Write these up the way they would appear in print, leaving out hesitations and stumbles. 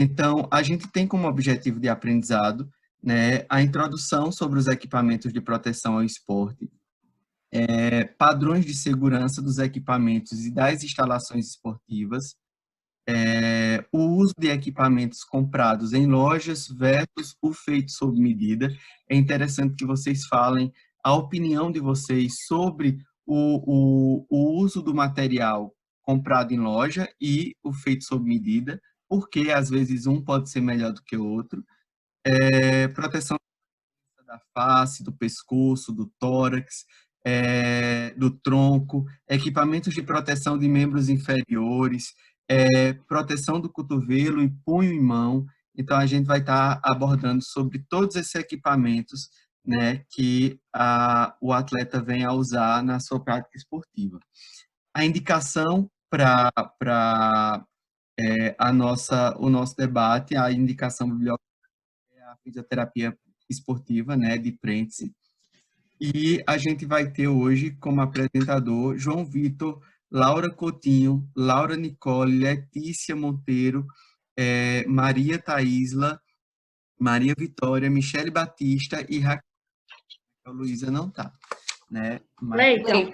Então, a gente tem como objetivo de aprendizado, né, a introdução sobre os equipamentos de proteção ao esporte, padrões de segurança dos equipamentos e das instalações esportivas, o uso de equipamentos comprados em lojas versus o feito sob medida. É interessante que vocês falem a opinião de vocês sobre o uso do material comprado em loja e o feito sob medida, porque às vezes um pode ser melhor do que o outro. Proteção da face, do pescoço, do tórax, do tronco, equipamentos de proteção de membros inferiores, proteção do cotovelo e punho e mão. Então, a gente vai estar abordando sobre todos esses equipamentos, né, que o atleta vem a usar na sua prática esportiva. A indicação para o nosso debate, a indicação bibliográfica é a fisioterapia esportiva, né, de Prentice. E a gente vai ter hoje como apresentador João Vitor, Laura Coutinho, Laura Nicole, Letícia Monteiro, Maria Taísla, Maria Vitória, Michele Batista e Raquel. A Luísa não está, né? Leiton,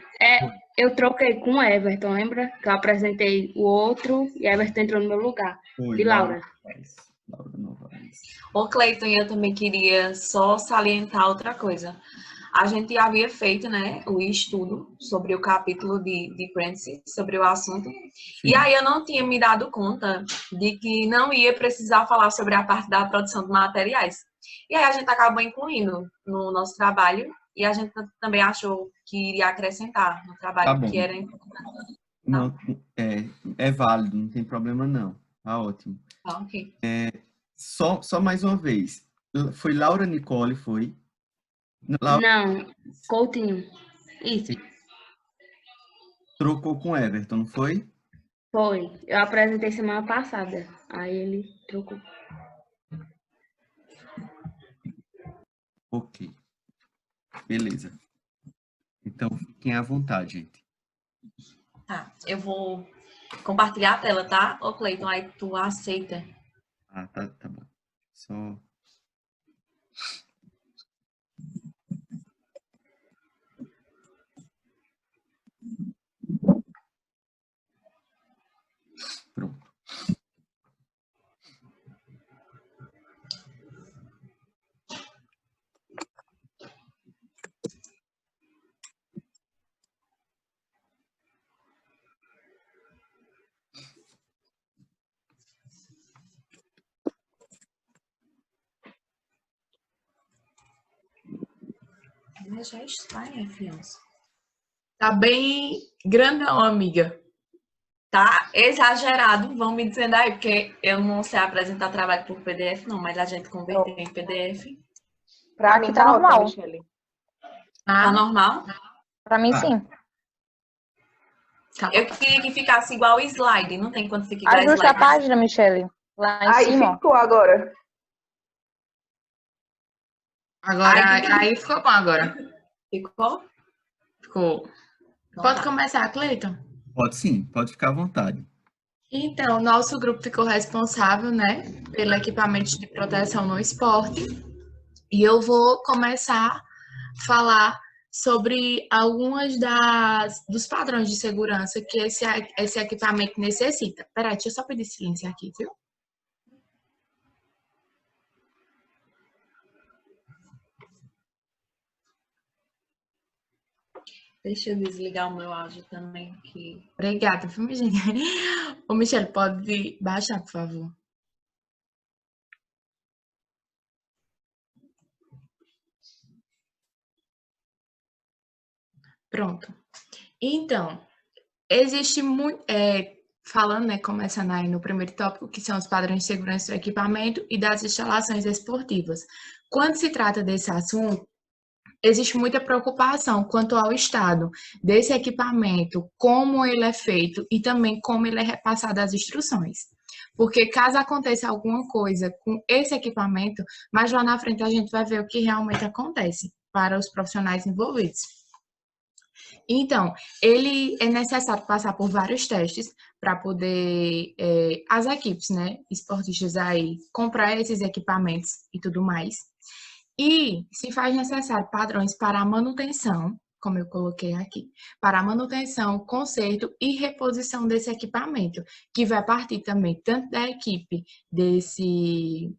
eu troquei com o Everton, lembra? Que eu apresentei o outro e Everton entrou no meu lugar. Foi, E Laura? Laura Novaes. Ô, Cleiton, eu também queria só salientar outra coisa. A gente havia feito, né, o estudo sobre o capítulo de Prentice, sobre o assunto. Sim. E aí eu não tinha me dado conta de que não ia precisar falar sobre a parte da produção de materiais. E aí a gente acabou incluindo no nosso trabalho e a gente também achou que iria acrescentar no trabalho, que era importante. Não, é válido, não tem problema não. Tá ótimo. Ah, ok. Só mais uma vez. Foi Laura Nicole, foi? Não, Coutinho. Isso. Trocou com Everton, não foi? Foi. Eu apresentei semana passada. Aí ele trocou. Ok. Beleza. Então, fiquem à vontade, gente. Tá, eu vou compartilhar a tela, tá? Ô, Cleiton, aí tu aceita. Ah, tá bom. Só... Pronto. Mas já está, filhos. Tá bem grandão, amiga. Tá exagerado, vão me dizendo aí, porque eu não sei apresentar trabalho por PDF, não, mas a gente converteu em PDF. Pra mim tá normal. Michele. Tá normal? Pra mim, sim. Tá. Eu queria que ficasse igual o slide, não tem quando fica igual Ajusta slide. a página, Michele. Lá em aí cima. Ficou agora. Aí ficou bom agora. Ficou? Ficou. Então, Pode tá. começar, Cleiton? Pode sim, pode ficar à vontade. Então, nosso grupo ficou responsável, né, pelo equipamento de proteção no esporte. E eu vou começar a falar sobre algumas dos padrões de segurança que esse equipamento necessita. Peraí, deixa eu só pedir silêncio aqui, viu? Deixa eu desligar o meu áudio também aqui. Obrigada, viu, minha gente? Ô, Michele, pode baixar, por favor. Pronto. Então, existe muito... falando, né, começando aí no primeiro tópico, que são os padrões de segurança do equipamento e das instalações esportivas. Quando se trata desse assunto, existe muita preocupação quanto ao estado desse equipamento, como ele é feito e também como ele é repassado às instruções. Porque caso aconteça alguma coisa com esse equipamento, mais lá na frente a gente vai ver o que realmente acontece para os profissionais envolvidos. Então, ele é necessário passar por vários testes para poder as equipes, né, esportistas aí, comprar esses equipamentos e tudo mais. E se faz necessário padrões para a manutenção, como eu coloquei aqui, para a manutenção, conserto e reposição desse equipamento, que vai partir também tanto da equipe desses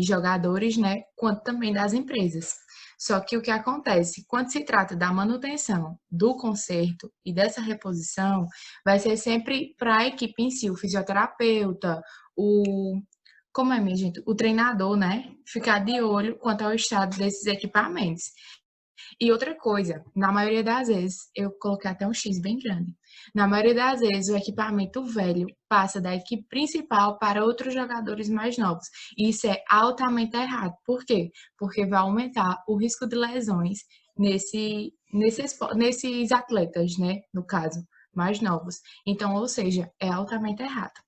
jogadores, né, quanto também das empresas. Só que o que acontece, quando se trata da manutenção, do conserto e dessa reposição, vai ser sempre para a equipe em si, o fisioterapeuta, como é, minha gente? O treinador, né? Ficar de olho quanto ao estado desses equipamentos. E outra coisa, na maioria das vezes, eu coloquei até um X bem grande. Na maioria das vezes, o equipamento velho passa da equipe principal para outros jogadores mais novos. E isso é altamente errado. Por quê? Porque vai aumentar o risco de lesões nesses atletas, né? No caso, mais novos. Então, ou seja, é altamente errado.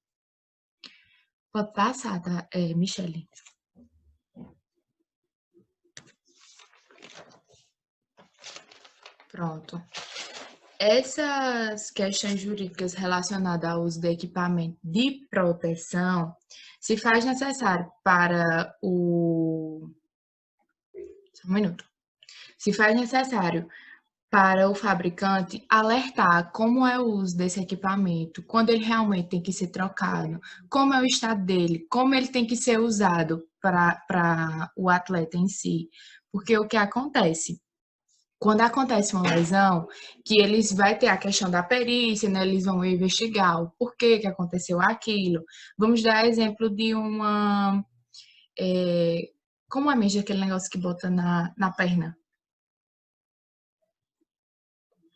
Pode passar, tá, Michele? Pronto. Essas questões jurídicas relacionadas ao uso de equipamento de proteção se faz necessário para o... Só um minuto. Se faz necessário para o fabricante alertar como é o uso desse equipamento, quando ele realmente tem que ser trocado, como é o estado dele, como ele tem que ser usado para o atleta em si. Porque o que acontece? Quando acontece uma lesão, que eles vai ter a questão da perícia, né? Eles vão investigar o porquê que aconteceu aquilo. Vamos dar exemplo de uma... como é mesmo aquele negócio que bota na perna?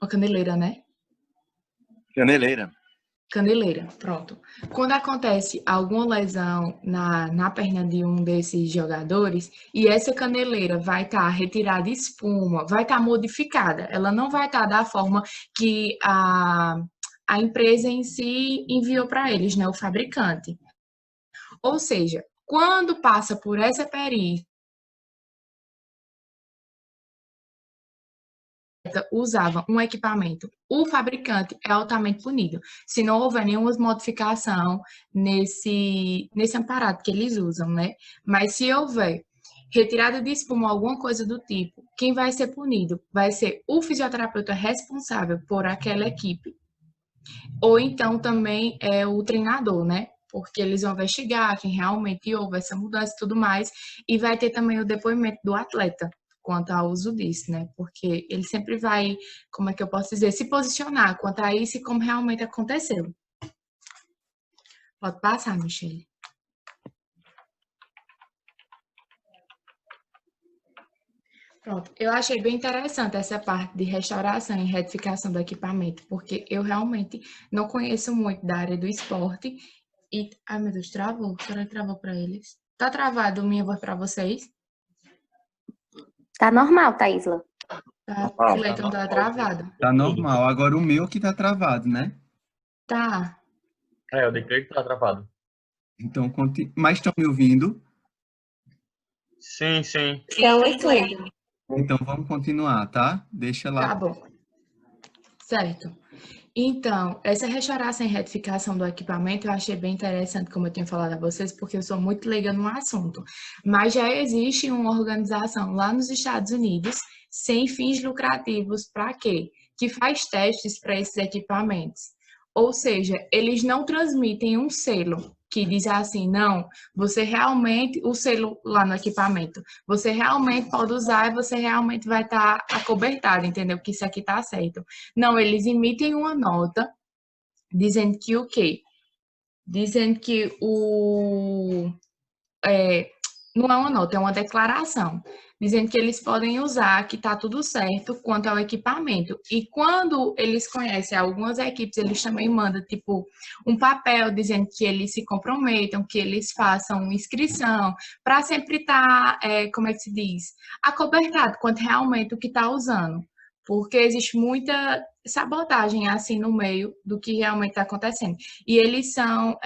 Uma caneleira, né? Caneleira. Caneleira, pronto. Quando acontece alguma lesão na perna de um desses jogadores e essa caneleira vai estar retirada de espuma, vai estar modificada, ela não vai estar da forma que a empresa em si enviou para eles, né, o fabricante. Ou seja, quando passa por essa perícia, usava um equipamento, o fabricante é altamente punido, se não houver nenhuma modificação nesse aparato que eles usam, né? Mas se houver retirada de espuma, alguma coisa do tipo, quem vai ser punido vai ser o fisioterapeuta responsável por aquela equipe, ou então também é o treinador, né? Porque eles vão investigar quem realmente houve essa mudança e tudo mais, e vai ter também o depoimento do atleta quanto ao uso disso, né? Porque ele sempre vai, como é que eu posso dizer, se posicionar quanto a isso e como realmente aconteceu. Pode passar, Michele. Pronto, eu achei bem interessante essa parte de restauração e retificação do equipamento, porque eu realmente não conheço muito da área do esporte e... Ai, meu Deus, travou? Será que travou para eles? Tá travado minha voz para vocês? Tá normal, Thaísla. Tá, Normal, o Leitão tá travado. Tá normal. Agora o meu que tá travado, né? Tá. Eu declarei que tá travado. Então, mas estão me ouvindo? Sim, sim. Então, assim, Então, vamos continuar, tá? Deixa lá. Tá bom. Certo. Então, essa restauração e retificação do equipamento eu achei bem interessante, como eu tinha falado a vocês, porque eu sou muito leiga no assunto. Mas já existe uma organização lá nos Estados Unidos, sem fins lucrativos, para quê? Que faz testes para esses equipamentos. Ou seja, eles não transmitem um selo que diz assim, não, você realmente, o selo lá no equipamento, você realmente pode usar e você realmente vai estar acobertado, entendeu? Que isso aqui tá certo. Não, eles emitem uma nota dizendo que o quê? Dizendo que não é uma nota, é uma declaração, dizendo que eles podem usar, que está tudo certo quanto ao equipamento. E quando eles conhecem algumas equipes, eles também mandam, tipo, um papel dizendo que eles se comprometam, que eles façam inscrição, para sempre estar, como é que se diz, acobertado quanto realmente o que está usando. Porque existe muita sabotagem, assim, no meio do que realmente está acontecendo. E eles são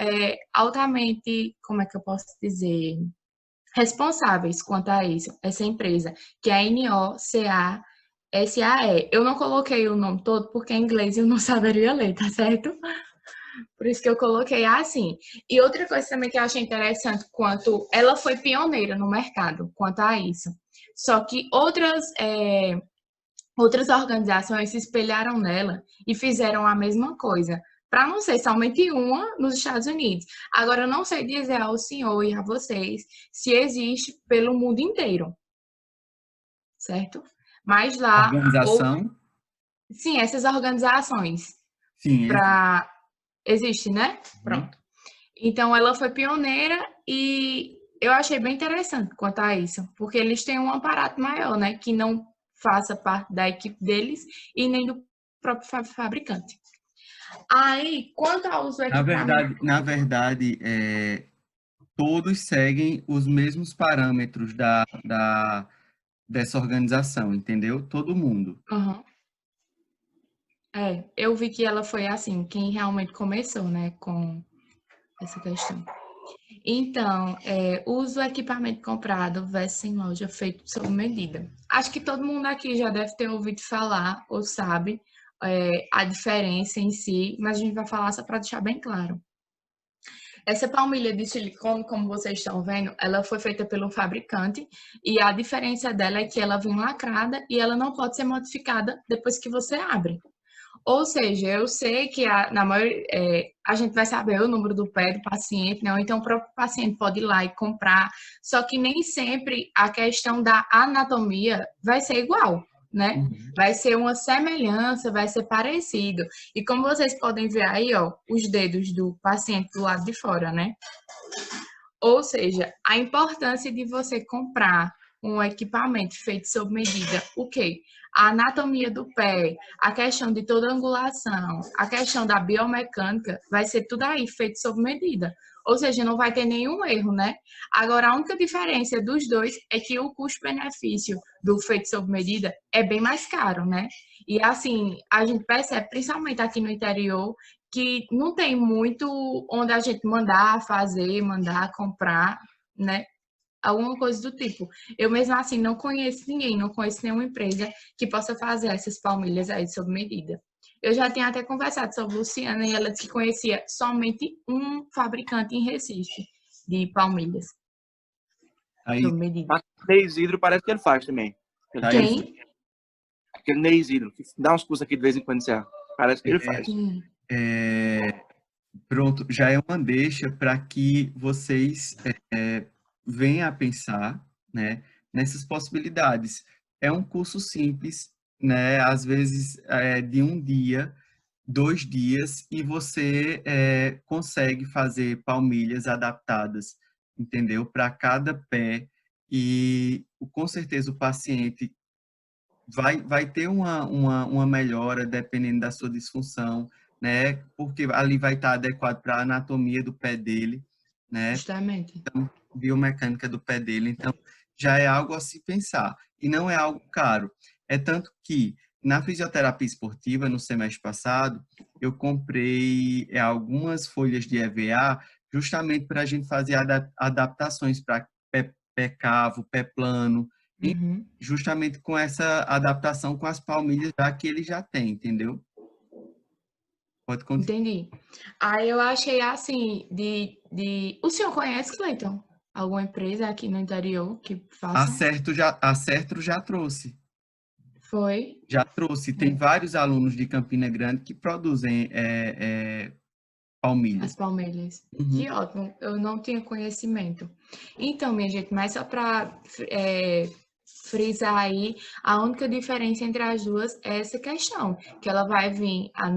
altamente, como é que eu posso dizer, responsáveis quanto a isso, essa empresa, que é a NOCASAE. Eu não coloquei o nome todo porque é inglês e eu não saberia ler, tá certo? Por isso que eu coloquei assim. E outra coisa também que eu achei interessante, quanto ela foi pioneira no mercado quanto a isso. Só que outras organizações se espelharam nela e fizeram a mesma coisa. Para não ser somente uma nos Estados Unidos. Agora, eu não sei dizer ao senhor e a vocês se existe pelo mundo inteiro, certo? Mas lá, Organização? sim, essas organizações Sim, para existe, né? Uhum. Pronto. Então, ela foi pioneira e eu achei bem interessante quanto a isso, porque eles têm um aparato maior, né? Que não faça parte da equipe deles e nem do próprio fabricante. Aí, quanto ao uso do equipamento... Na verdade, todos seguem os mesmos parâmetros dessa organização, entendeu? Todo mundo. Uhum. Eu vi que ela foi assim, quem realmente começou, né, com essa questão. Então, uso o equipamento comprado versus em loja feito sob medida. Acho que todo mundo aqui já deve ter ouvido falar ou sabe a diferença em si, mas a gente vai falar só para deixar bem claro. Essa palmilha de silicone, como vocês estão vendo, ela foi feita pelo fabricante e a diferença dela é que ela vem lacrada e ela não pode ser modificada depois que você abre. Ou seja, eu sei que a gente vai saber o número do pé do paciente, né? Ou então o próprio paciente pode ir lá e comprar, só que nem sempre a questão da anatomia vai ser igual, né? Vai ser uma semelhança, vai ser parecido. E como vocês podem ver aí, ó, os dedos do paciente do lado de fora, né? Ou seja, a importância de você comprar um equipamento feito sob medida, o quê? A anatomia do pé, a questão de toda a angulação, a questão da biomecânica, vai ser tudo aí feito sob medida. Ou seja, não vai ter nenhum erro, né? Agora, a única diferença dos dois é que o custo-benefício do feito sob medida é bem mais caro, né? E assim, a gente percebe, principalmente aqui no interior, que não tem muito onde a gente mandar fazer, mandar comprar, né? Alguma coisa do tipo. Eu mesmo assim não conheço ninguém, não conheço nenhuma empresa que possa fazer essas palmilhas aí sob medida. Eu já tinha até conversado sobre a Luciana e ela disse que conhecia somente um fabricante em Recife de palmilhas Aí, sob medida. Mas Ney Isidro parece que ele faz também. Quem? Aquele Ney Isidro, que dá uns cursos aqui de vez em quando, parece que ele faz. Sim. Pronto, já é uma deixa para que vocês venham a pensar, né, nessas possibilidades. É um curso simples, né, às vezes de um dia, 2 dias, e você consegue fazer palmilhas adaptadas, entendeu? Para cada pé, e com certeza o paciente vai ter uma melhora dependendo da sua disfunção, né? Porque ali vai estar adequado para a anatomia do pé dele, né? Justamente. Biomecânica do pé dele. Então, já é algo a se pensar. E não é algo caro. É tanto que, na fisioterapia esportiva, no semestre passado, eu comprei algumas folhas de EVA justamente para a gente fazer adaptações para pé cavo, pé plano, Uhum. justamente com essa adaptação com as palmilhas já que ele já tem, entendeu? Pode continuar. Entendi. Aí eu achei assim, O senhor conhece, Cleiton? Alguma empresa aqui no interior que faça? A Certro já trouxe. Foi? Já trouxe. Tem vários alunos de Campina Grande que produzem palmilhas. As palmeiras. Uhum. Que ótimo. Eu não tinha conhecimento. Então, minha gente, mas só para frisar aí, a única diferença entre as duas é essa questão, que ela vai vir a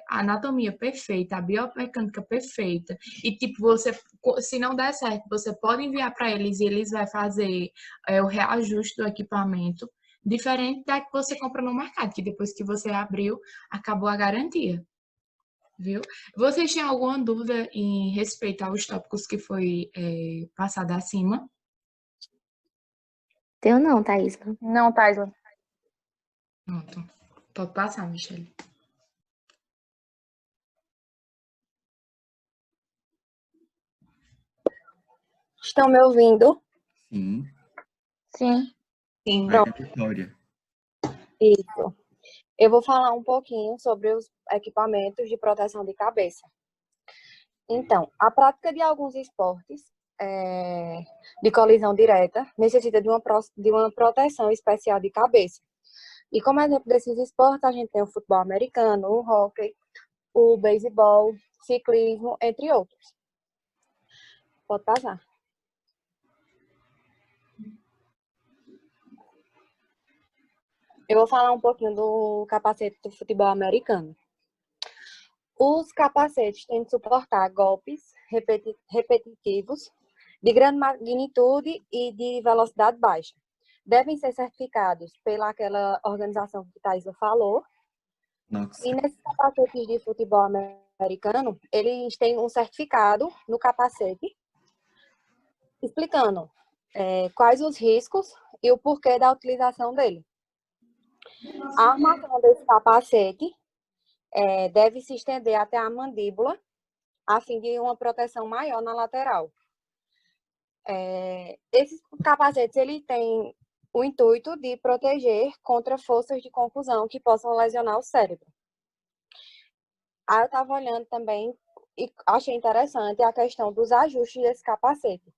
anatomia perfeita, a biomecânica perfeita, e tipo, você, se não der certo, você pode enviar para eles e eles vão fazer o reajuste do equipamento, diferente da que você compra no mercado, que depois que você abriu, acabou a garantia. Viu? Vocês têm alguma dúvida em respeito aos tópicos que foi passado acima? Tenho não, Thaísla. Não, Taisla. Pronto. Pode passar, Michele. Estão me ouvindo? Sim. Sim. Sim. Maria Vitória. Isso. Eu vou falar um pouquinho sobre os equipamentos de proteção de cabeça. Então, a prática de alguns esportes de colisão direta necessita de uma proteção especial de cabeça. E como exemplo desses esportes, a gente tem o futebol americano, o hóquei, o beisebol, ciclismo, entre outros. Pode passar. Eu vou falar um pouquinho do capacete do futebol americano. Os capacetes têm de suportar golpes repetitivos de grande magnitude e de velocidade baixa. Devem ser certificados pelaquela organização que Thaisa falou. Nossa. E nesses capacetes de futebol americano, eles têm um certificado no capacete explicando quais os riscos e o porquê da utilização dele. A armação desse capacete deve se estender até a mandíbula, a fim de uma proteção maior na lateral. Esses capacetes ele tem o intuito de proteger contra forças de confusão que possam lesionar o cérebro. Aí eu estava olhando também e achei interessante a questão dos ajustes desse capacete.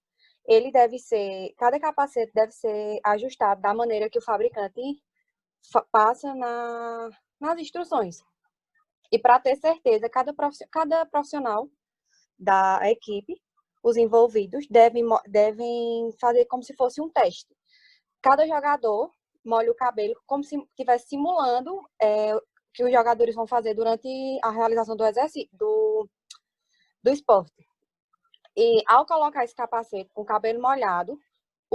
Cada capacete deve ser ajustado da maneira que o fabricante passa nas instruções. E para ter certeza, cada profissional da equipe, os envolvidos, devem fazer como se fosse um teste. Cada jogador molha o cabelo como se estivesse simulando que os jogadores vão fazer durante a realização do exercício, do esporte. E ao colocar esse capacete com o cabelo molhado,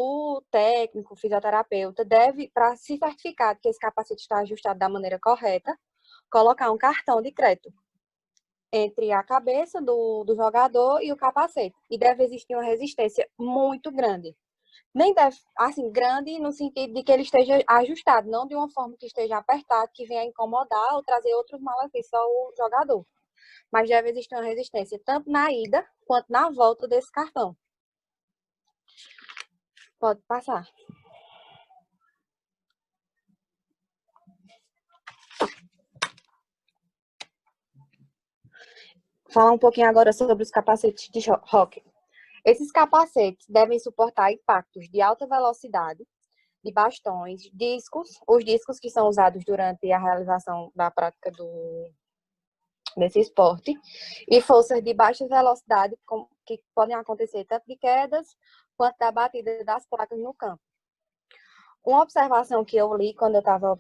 o técnico, o fisioterapeuta, deve, para se certificar que esse capacete está ajustado da maneira correta, colocar um cartão de crédito entre a cabeça do jogador e o capacete. E deve existir uma resistência muito grande. Nem deve, assim, grande no sentido de que ele esteja ajustado, não de uma forma que esteja apertado, que venha incomodar ou trazer outros malefícios ao jogador. Mas deve existir uma resistência tanto na ida quanto na volta desse cartão. Pode passar. Falar um pouquinho agora sobre os capacetes de hóquei. Esses capacetes devem suportar impactos de alta velocidade, de bastões, discos, os discos que são usados durante a realização da prática desse esporte, e forças de baixa velocidade, que podem acontecer tanto de quedas quanto da batida das placas no campo. Uma observação que eu li quando eu estava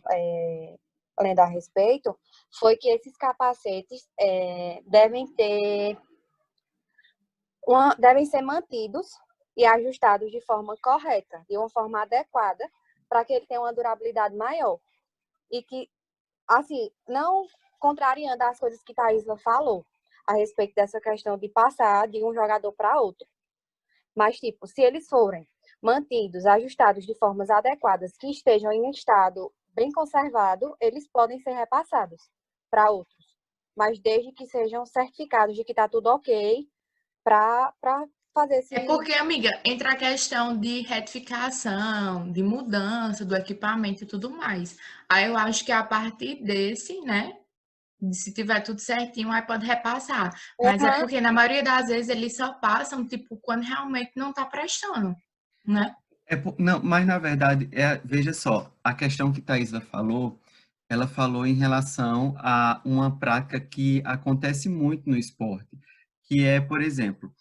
lendo a respeito foi que esses capacetes devem ser mantidos e ajustados de forma correta, de uma forma adequada, para que ele tenha uma durabilidade maior. E que, assim, não contrariando as coisas que Thaisa falou a respeito dessa questão de passar de um jogador para outro. Mas, tipo, se eles forem mantidos, ajustados de formas adequadas, que estejam em estado bem conservado, eles podem ser repassados para outros. Mas desde que sejam certificados de que está tudo ok para fazer esse... É porque, amiga, entra a questão de retificação, de mudança do equipamento e tudo mais. Aí eu acho que a partir desse, né, se tiver tudo certinho, aí pode repassar. Mas é porque na maioria das vezes eles só passam, tipo, quando realmente não está prestando, né? Não, mas na verdade, veja só, a questão que Thaisa falou, ela falou em relação a uma prática que acontece muito no esporte, que é, por exemplo,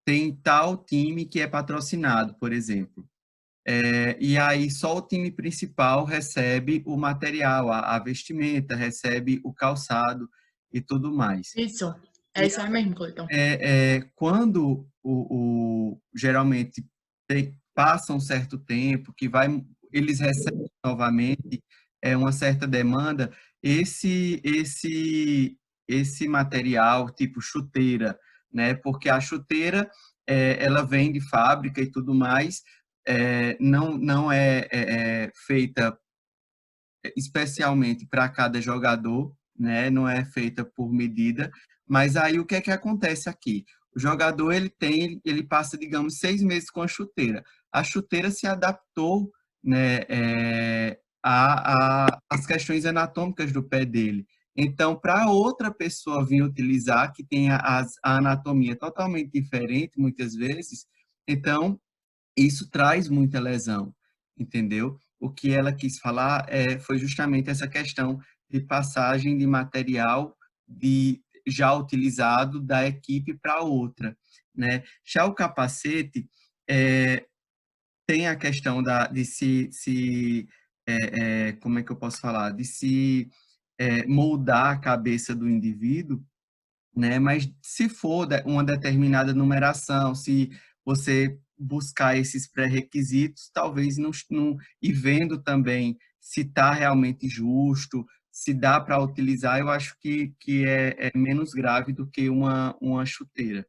tem tal time que é patrocinado, por exemplo, e aí só o time principal recebe o material, a vestimenta, recebe o calçado e tudo mais. Isso, é isso aí mesmo, Cleiton. Quando geralmente passa um certo tempo, eles recebem novamente uma certa demanda, esse material, tipo chuteira, né? Porque a chuteira, ela vem de fábrica e tudo mais, não é feita especialmente para cada jogador, né? Não é feita por medida, mas aí o que é que acontece aqui? O jogador ele passa, digamos, 6 meses com a chuteira. A chuteira se adaptou, né, as questões anatômicas do pé dele. Então, para outra pessoa vir utilizar, que tem a anatomia totalmente diferente, muitas vezes, então, isso traz muita lesão, entendeu? O que ela quis falar foi justamente essa questão de passagem de material já utilizado da equipe para outra, né? Já o capacete tem a questão de como é que eu posso falar? De se moldar a cabeça do indivíduo, né? Mas se for uma determinada numeração, se você buscar esses pré-requisitos, talvez e vendo também se está realmente justo, se dá para utilizar, eu acho que é menos grave do que uma chuteira.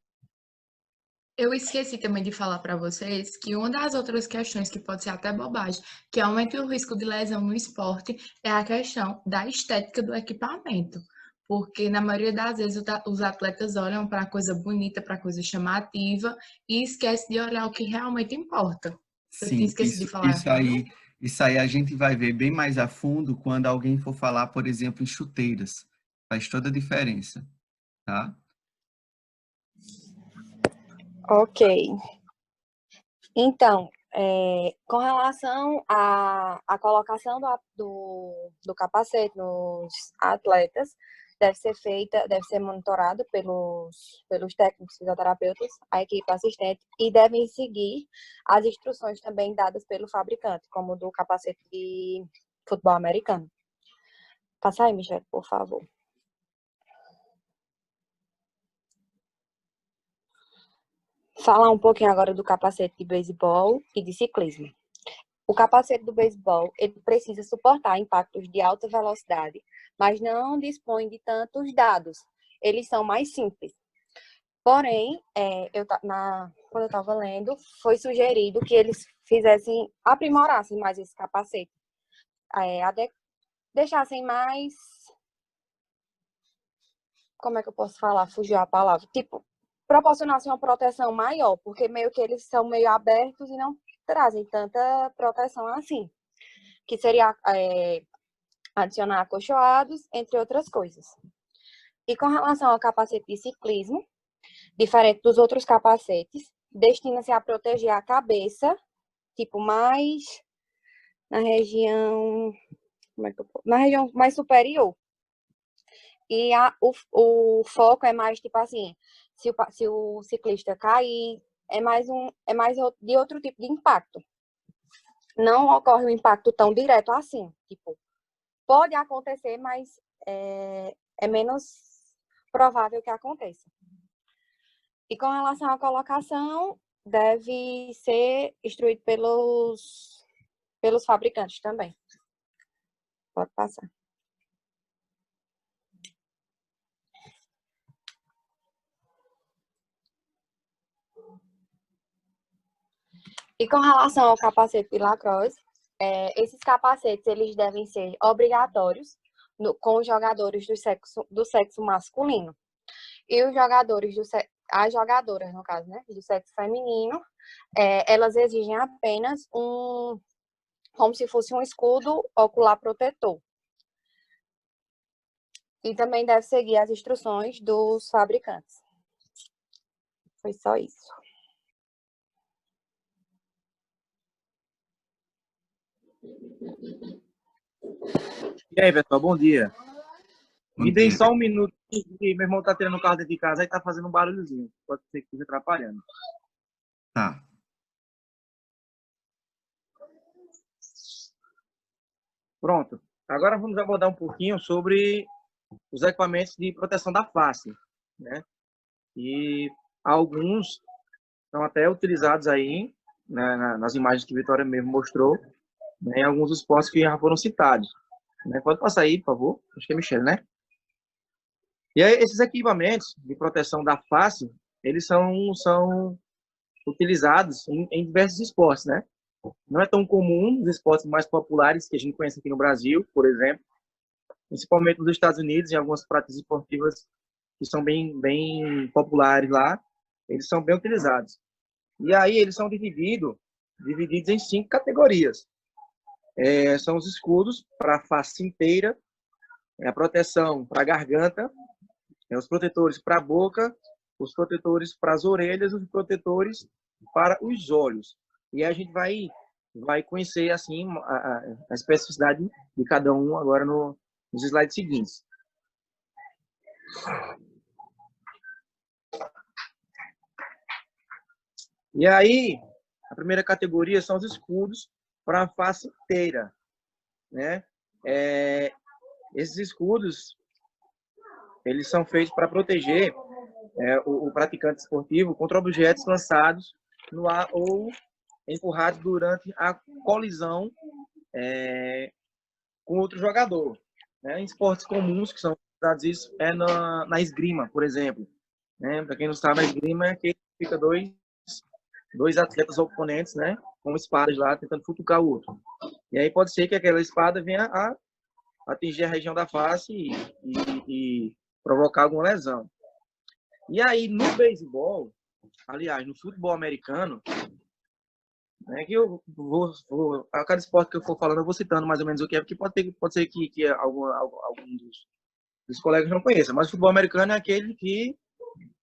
Eu esqueci também de falar para vocês que uma das outras questões que pode ser até bobagem, que aumenta o risco de lesão no esporte, é a questão da estética do equipamento. Porque na maioria das vezes os atletas olham para coisa bonita, para coisa chamativa e esquece de olhar o que realmente importa. Eu tinha Sim, esquecido de falar. isso aí a gente vai ver bem mais a fundo quando alguém for falar, por exemplo, em chuteiras. Faz toda a diferença, tá? Ok. Então, com relação à colocação do capacete nos atletas, deve ser monitorado pelos técnicos fisioterapeutas, a equipe assistente, e devem seguir as instruções também dadas pelo fabricante, como do capacete de futebol americano. Passa aí, Michelle, por favor. Falar um pouquinho agora do capacete de beisebol e de ciclismo. O capacete do beisebol, ele precisa suportar impactos de alta velocidade, mas não dispõe de tantos dados. Eles são mais simples. Porém, quando eu estava lendo, foi sugerido que eles aprimorassem mais esse capacete. Deixassem mais... Como é que eu posso falar? Fugiu a palavra. Tipo, proporcionassem uma proteção maior, porque meio que eles são meio abertos e não trazem tanta proteção assim. Que seria adicionar acolchoados, entre outras coisas. E com relação ao capacete de ciclismo, diferente dos outros capacetes, destina-se a proteger a cabeça, tipo, mais na região mais superior. E o foco é mais, tipo assim, se o ciclista cair, é mais de outro tipo de impacto. Não ocorre um impacto tão direto assim. Tipo, pode acontecer, mas é menos provável que aconteça. E com relação à colocação, deve ser instruído pelos fabricantes também. Pode passar. E com relação ao capacete de lacrosse, esses capacetes eles devem ser obrigatórios com os jogadores do sexo masculino. E os jogadores as jogadoras, no caso, né, do sexo feminino, elas exigem apenas como se fosse um escudo ocular protetor. E também deve seguir as instruções dos fabricantes. Foi só isso. E aí, pessoal, bom dia. Bom Me deem dia. só um minuto, que meu irmão tá tirando o carro dentro de casa e tá fazendo um barulhozinho. Pode ser que esteja atrapalhando. Tá. Pronto. Agora vamos abordar um pouquinho sobre os equipamentos de proteção da face, né? E alguns são até utilizados aí, né, nas imagens que a Vitória mesmo mostrou, né, em alguns esportes que já foram citados. Né? Pode passar aí, por favor. Acho que é Michele, né? E aí, esses equipamentos de proteção da face, eles são utilizados em diversos esportes, né? Não é tão comum nos esportes mais populares que a gente conhece aqui no Brasil, por exemplo, principalmente nos Estados Unidos, em algumas práticas esportivas que são bem populares lá, eles são bem utilizados. E aí eles são divididos em 5 categorias. São os escudos para a face inteira, a proteção para a garganta, os protetores para a boca, os protetores para as orelhas, os protetores para os olhos. E a gente vai conhecer assim a especificidade de cada um agora nos slides seguintes. E aí, a primeira categoria são os escudos para a face inteira, né? Esses escudos, eles são feitos para proteger o praticante esportivo contra objetos lançados no ar ou empurrados durante a colisão com outro jogador. Né? Em esportes comuns, que são usados isso, na esgrima, por exemplo. Né? Para quem não sabe, a esgrima é que fica dois atletas oponentes, né, com espadas lá, tentando futucar o outro. E aí pode ser que aquela espada venha a atingir a região da face e provocar alguma lesão. E aí, no beisebol, aliás, no futebol americano, né, que eu a cada esporte que eu for falando, eu vou citando mais ou menos o que é, porque pode ser que algum dos colegas não conheçam, mas o futebol americano é aquele que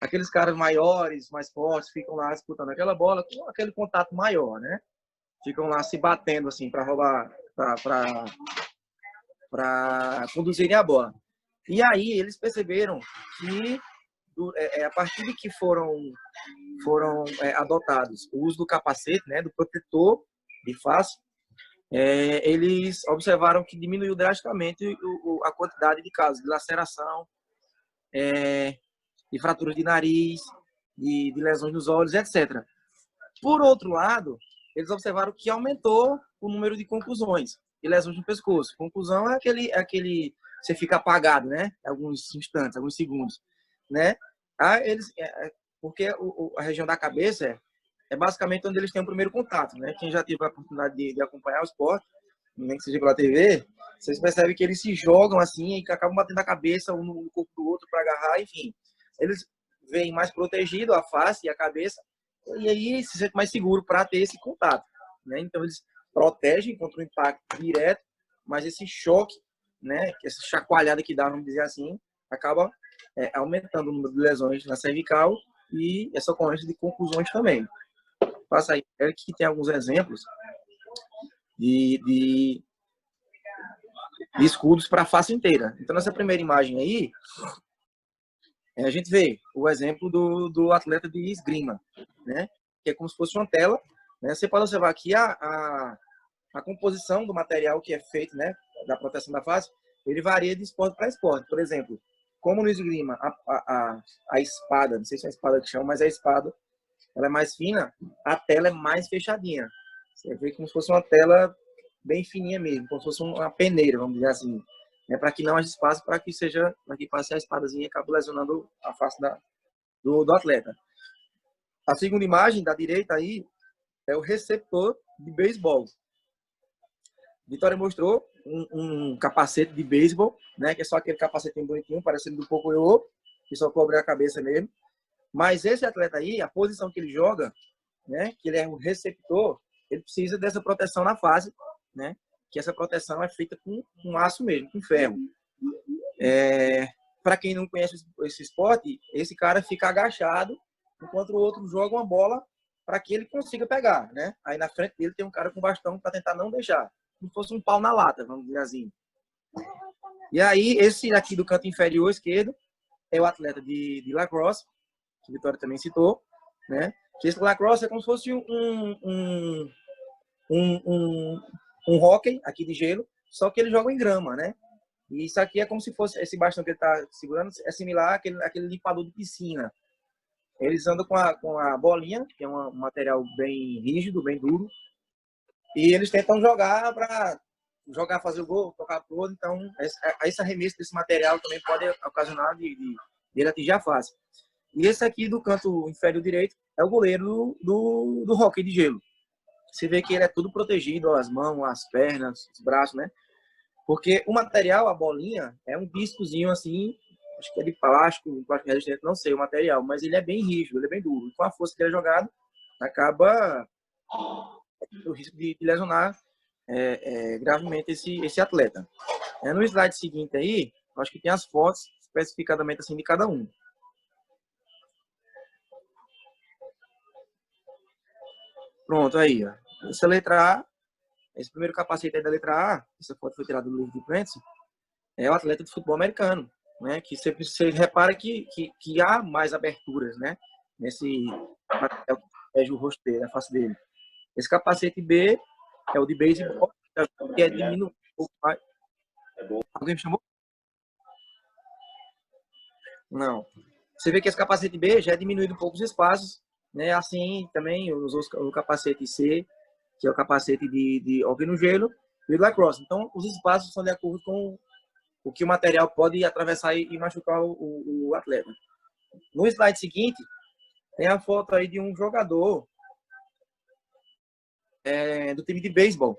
aqueles caras maiores, mais fortes, ficam lá disputando aquela bola com aquele contato maior, né? Ficam lá se batendo assim para roubar, para conduzirem a bola. E aí eles perceberam que a partir de que foram adotados o uso do capacete, né, do protetor de face, eles observaram que diminuiu drasticamente a quantidade de casos de laceração, de fraturas de nariz, de lesões nos olhos, etc. Por outro lado, eles observaram que aumentou o número de contusões e lesões no pescoço. Contusão é aquele você fica apagado, né? Alguns instantes, alguns segundos, né? Porque a região da cabeça é basicamente onde eles têm o primeiro contato, né? Quem já teve a oportunidade de acompanhar o esporte, nem que seja pela TV, vocês percebem que eles se jogam assim e acabam batendo a cabeça um no corpo do outro para agarrar, enfim. Eles veem mais protegido a face e a cabeça e aí se sente mais seguro para ter esse contato, né? Então eles protegem contra o impacto direto, mas esse choque, né, essa chacoalhada que dá, vamos dizer assim, acaba aumentando o número de lesões na cervical e essa ocorrência de conclusões também. Passa aí, que tem alguns exemplos de escudos para a face inteira. Então nessa primeira imagem aí, a gente vê o exemplo do atleta de esgrima, né? Que é como se fosse uma tela, né? Você pode observar aqui a composição do material que é feito, né, da proteção da face, ele varia de esporte para esporte. Por exemplo, como no esgrima, a espada, não sei se é a espada que chama, mas a espada ela é mais fina, a tela é mais fechadinha. Você vê como se fosse uma tela bem fininha mesmo, como se fosse uma peneira, vamos dizer assim. Para que não haja espaço para que passe a espadazinha e acabe lesionando a face do atleta. A segunda imagem da direita aí é o receptor de beisebol. Vitória mostrou um capacete de beisebol, né, que é só aquele capacete bonitinho, parecendo do Pocoyo, que só cobre a cabeça mesmo. Mas esse atleta aí, a posição que ele joga, né, que ele é um receptor, ele precisa dessa proteção na face, né, que essa proteção é feita com aço mesmo, com ferro. Para quem não conhece esse esporte, esse cara fica agachado enquanto o outro joga uma bola para que ele consiga pegar, né? Aí na frente dele tem um cara com bastão para tentar não deixar, como se fosse um pau na lata, vamos dizer assim. E aí esse aqui do canto inferior esquerdo é o atleta de lacrosse, que a Vitória também citou, né? Que esse lacrosse é como se fosse um hóquei aqui de gelo, só que ele joga em grama, né? E isso aqui é como se fosse, esse bastão que ele está segurando, é similar àquele limpador de piscina. Eles andam com a bolinha, que é um material bem rígido, bem duro, e eles tentam jogar para fazer o gol, tocar pro outro. Então, esse arremesso desse material também pode ocasionar de ele atingir a face. E esse aqui do canto inferior direito é o goleiro do hóquei de gelo. Você vê que ele é tudo protegido, ó, as mãos, as pernas, os braços, né? Porque o material, a bolinha, é um discozinho assim, acho que é de plástico resistente, não sei o material, mas ele é bem rígido, ele é bem duro. E com a força que ele é jogado, acaba o risco de lesionar gravemente esse atleta. No slide seguinte aí, acho que tem as fotos especificadamente assim de cada um. Pronto, aí, ó. Essa letra A, esse primeiro capacete aí da letra A, essa foto foi tirada do livro de Prentice, é o atleta de futebol americano, né? Que você repara que há mais aberturas, né? Nesse o rosto dele, a face dele. Esse capacete B é o de beisebol, que é diminuído um pouco mais. Alguém me chamou? Não. Você vê que esse capacete B já é diminuído um pouco os espaços, né? Assim também o capacete C, que é o capacete de hockey no gelo, e o lacrosse. Então, os espaços são de acordo com o que o material pode atravessar e machucar o atleta. No slide seguinte, tem a foto aí de um jogador do time de beisebol,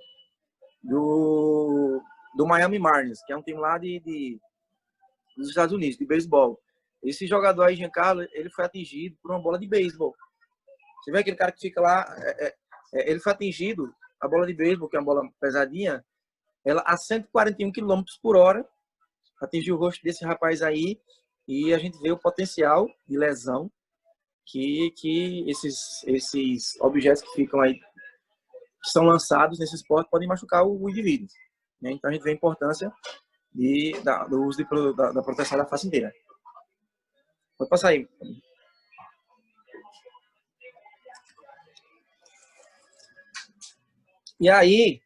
do Miami Marlins, que é um time lá dos Estados Unidos, de beisebol. Esse jogador aí, Giancarlo, ele foi atingido por uma bola de beisebol. Você vê aquele cara que fica lá, ele foi atingido, a bola de beisebol, que é uma bola pesadinha, ela a 141 km por hora, atingiu o rosto desse rapaz aí, e a gente vê o potencial de lesão que esses objetos que ficam aí, que são lançados nesse esporte, podem machucar o indivíduo. Né? Então a gente vê a importância do uso da proteção da face inteira. Pode passar aí. E aí,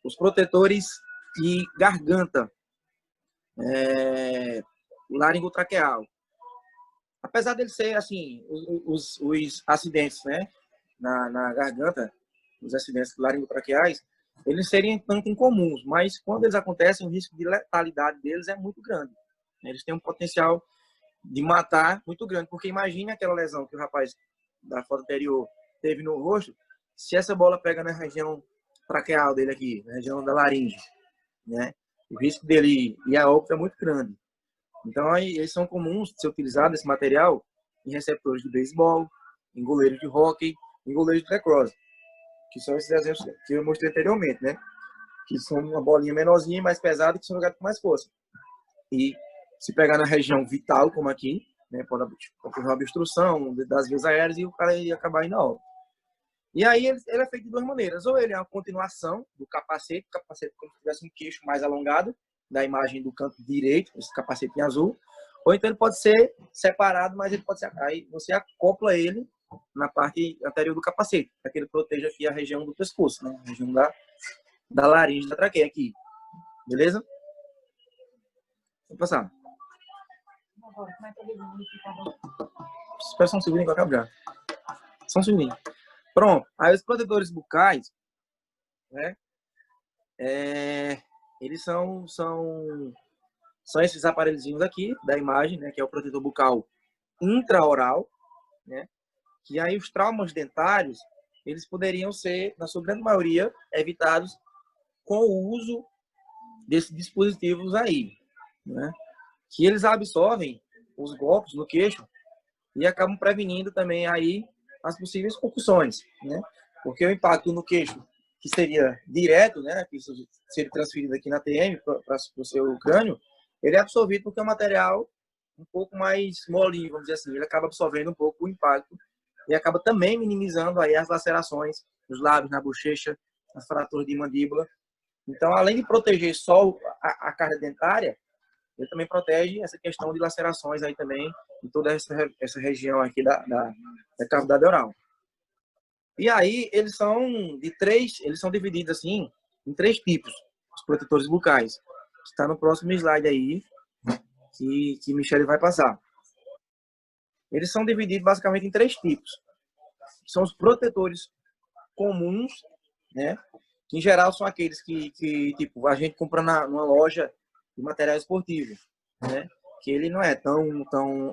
os protetores de garganta, laringotraqueal. Apesar dele ser, assim, os acidentes, né, na garganta, os acidentes laringotraqueais, eles seriam tanto incomuns, mas quando eles acontecem, o risco de letalidade deles é muito grande. Eles têm um potencial de matar muito grande, porque imagine aquela lesão que o rapaz da foto anterior teve no rosto, se essa bola pega na região traqueal dele aqui, na região da laringe, né? O risco dele ir a óbito é muito grande. Então, aí, eles são comuns de ser utilizado esse material em receptores de beisebol, em goleiros de hóquei, em goleiros de lacrosse, que são esses exemplos que eu mostrei anteriormente, né? Que são uma bolinha menorzinha e mais pesada, que são jogados com mais força. E se pegar na região vital, como aqui, né, pode ocorrer uma obstrução das vias aéreas e o cara ia acabar indo a óbito. E aí ele é feito de duas maneiras. Ou ele é uma continuação do capacete, o capacete como se tivesse um queixo mais alongado, da imagem do canto direito, esse capacete em azul. Ou então ele pode ser separado, mas ele pode ser... Aí você acopla ele na parte anterior do capacete, para que ele proteja aqui a região do pescoço, né? A região da laringe, da traqueia aqui. Beleza? Vou passar. Espera só um segundinho que eu acabo já. Só um segundinho. Pronto. Aí os protetores bucais, né? Eles são esses aparelhozinhos aqui da imagem, né? Que é o protetor bucal intraoral, né? Que aí os traumas dentários, eles poderiam ser, na sua grande maioria, evitados com o uso desses dispositivos aí, né? Que eles absorvem os golpes no queixo e acabam prevenindo também aí as possíveis concussões, né? Porque o impacto no queixo, que seria direto, né? Que seria transferido aqui na TM para o seu crânio, ele é absorvido porque é um material um pouco mais molinho, vamos dizer assim. Ele acaba absorvendo um pouco o impacto e acaba também minimizando aí as lacerações nos lábios, na bochecha, as fraturas de mandíbula. Então, além de proteger só a carga dentária, ele também protege essa questão de lacerações aí também em toda essa região aqui da cavidade oral. E aí eles são divididos assim em 3 tipos, os protetores bucais, que está no próximo slide aí, que Michele vai passar. Eles são divididos basicamente em 3 tipos. São os protetores comuns, né? Que em geral são aqueles que tipo, a gente compra numa loja de material esportivo, né? Que ele não é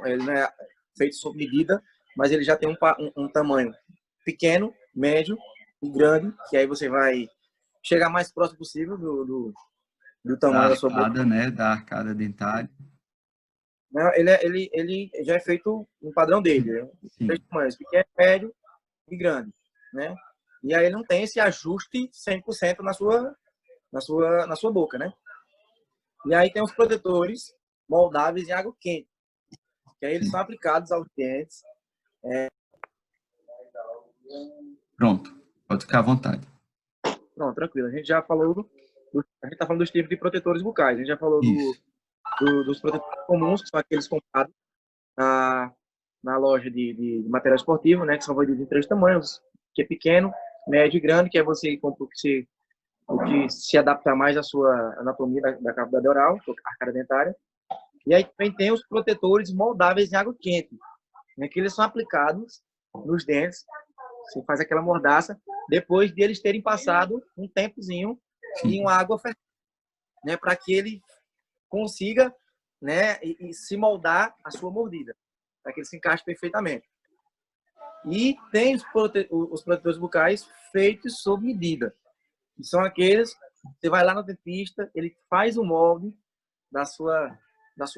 ele não é feito sob medida, mas ele já tem um tamanho pequeno, médio e grande, que aí você vai chegar mais próximo possível do tamanho da sua boca, né? Da arcada dentária. Ele já é feito um padrão dele, né? 3 tamanhos, pequeno, médio e grande, né? E aí ele não tem esse ajuste 100% na sua boca, né? E aí tem os protetores moldáveis em água quente, que aí eles são aplicados aos dentes. Pronto, pode ficar à vontade. Pronto, tranquilo. A gente já falou, a gente está falando dos tipos de protetores bucais. A gente já falou Isso. dos protetores comuns, que são aqueles comprados na loja de material esportivo, né? Que são vendidos em 3 tamanhos, que é pequeno, médio e grande, que é você compra o que se adapta mais à sua anatomia da cavidade oral, a arcada dentária. E aí também tem os protetores moldáveis em água quente, né? Que eles são aplicados nos dentes. Você faz aquela mordaça depois de eles terem passado um tempozinho em uma água fervente, né, para que ele consiga, né, e se moldar a sua mordida, para que ele se encaixe perfeitamente. E tem os protetores bucais feitos sob medida, que são aqueles, você vai lá no dentista, ele faz o molde da sua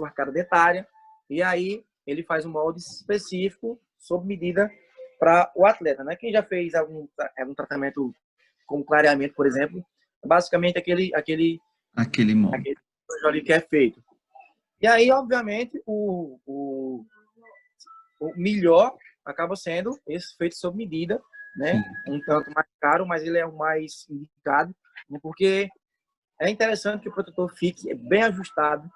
arcada dentária, e aí ele faz um molde específico sob medida para o atleta, né? Quem já fez algum tratamento com clareamento, por exemplo, basicamente aquele molde que é feito. E aí, obviamente, o melhor acaba sendo esse feito sob medida, né? Um tanto mais caro, mas ele é o mais indicado, né? Porque é interessante que o protetor fique bem ajustado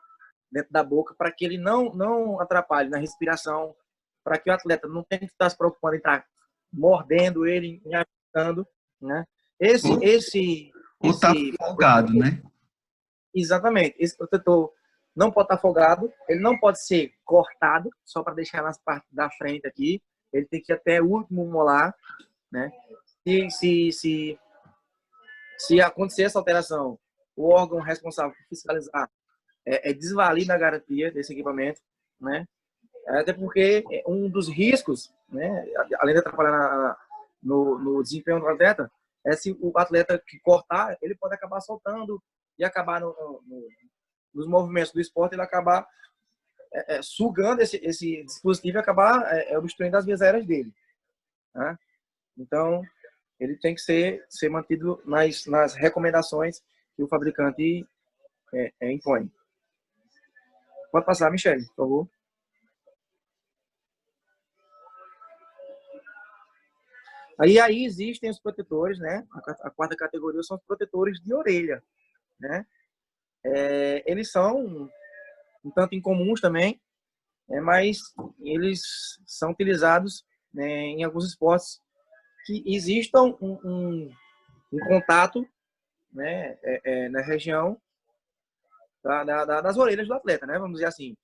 dentro da boca para que ele não atrapalhe na respiração, para que o atleta não tenha que estar se preocupando em estar mordendo ele, em ajustando, né? Ou tá folgado, né? Exatamente. Esse protetor não pode estar folgado, ele não pode ser cortado só para deixar nas partes da frente aqui, ele tem que ir até o último molar, né? Se acontecer essa alteração, o órgão responsável por fiscalizar desvalida a garantia desse equipamento, né? Até porque um dos riscos, né, além de atrapalhar no desempenho do atleta, é se o atleta que cortar, ele pode acabar soltando e acabar nos movimentos do esporte, ele acabar sugando esse dispositivo e acabar obstruindo as vias aéreas dele, né? Então, ele tem que ser mantido nas recomendações que o fabricante impõe. Pode passar, Michele, por favor. Aí existem os protetores, né? A quarta categoria são os protetores de orelha, né? Eles são um tanto incomuns também, mas eles são utilizados, né, em alguns esportes que existam um contato, né, na região das orelhas do atleta, né? Vamos dizer assim.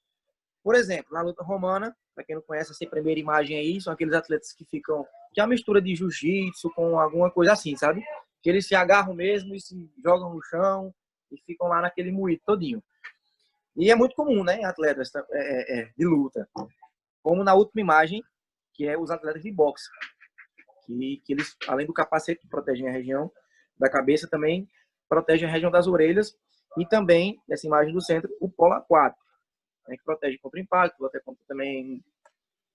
Por exemplo, na luta romana, para quem não conhece essa primeira imagem aí, são aqueles atletas que ficam, que é uma mistura de jiu-jitsu com alguma coisa assim, sabe? Que eles se agarram mesmo e se jogam no chão e ficam lá naquele moído todinho. E é muito comum, né, em atletas de luta. Como na última imagem, que é os atletas de boxe. Que eles, além do capacete que protegem a região da cabeça, também protegem a região das orelhas e também, nessa imagem do centro, o polo aquático, né, que protege contra o impacto, protege contra também,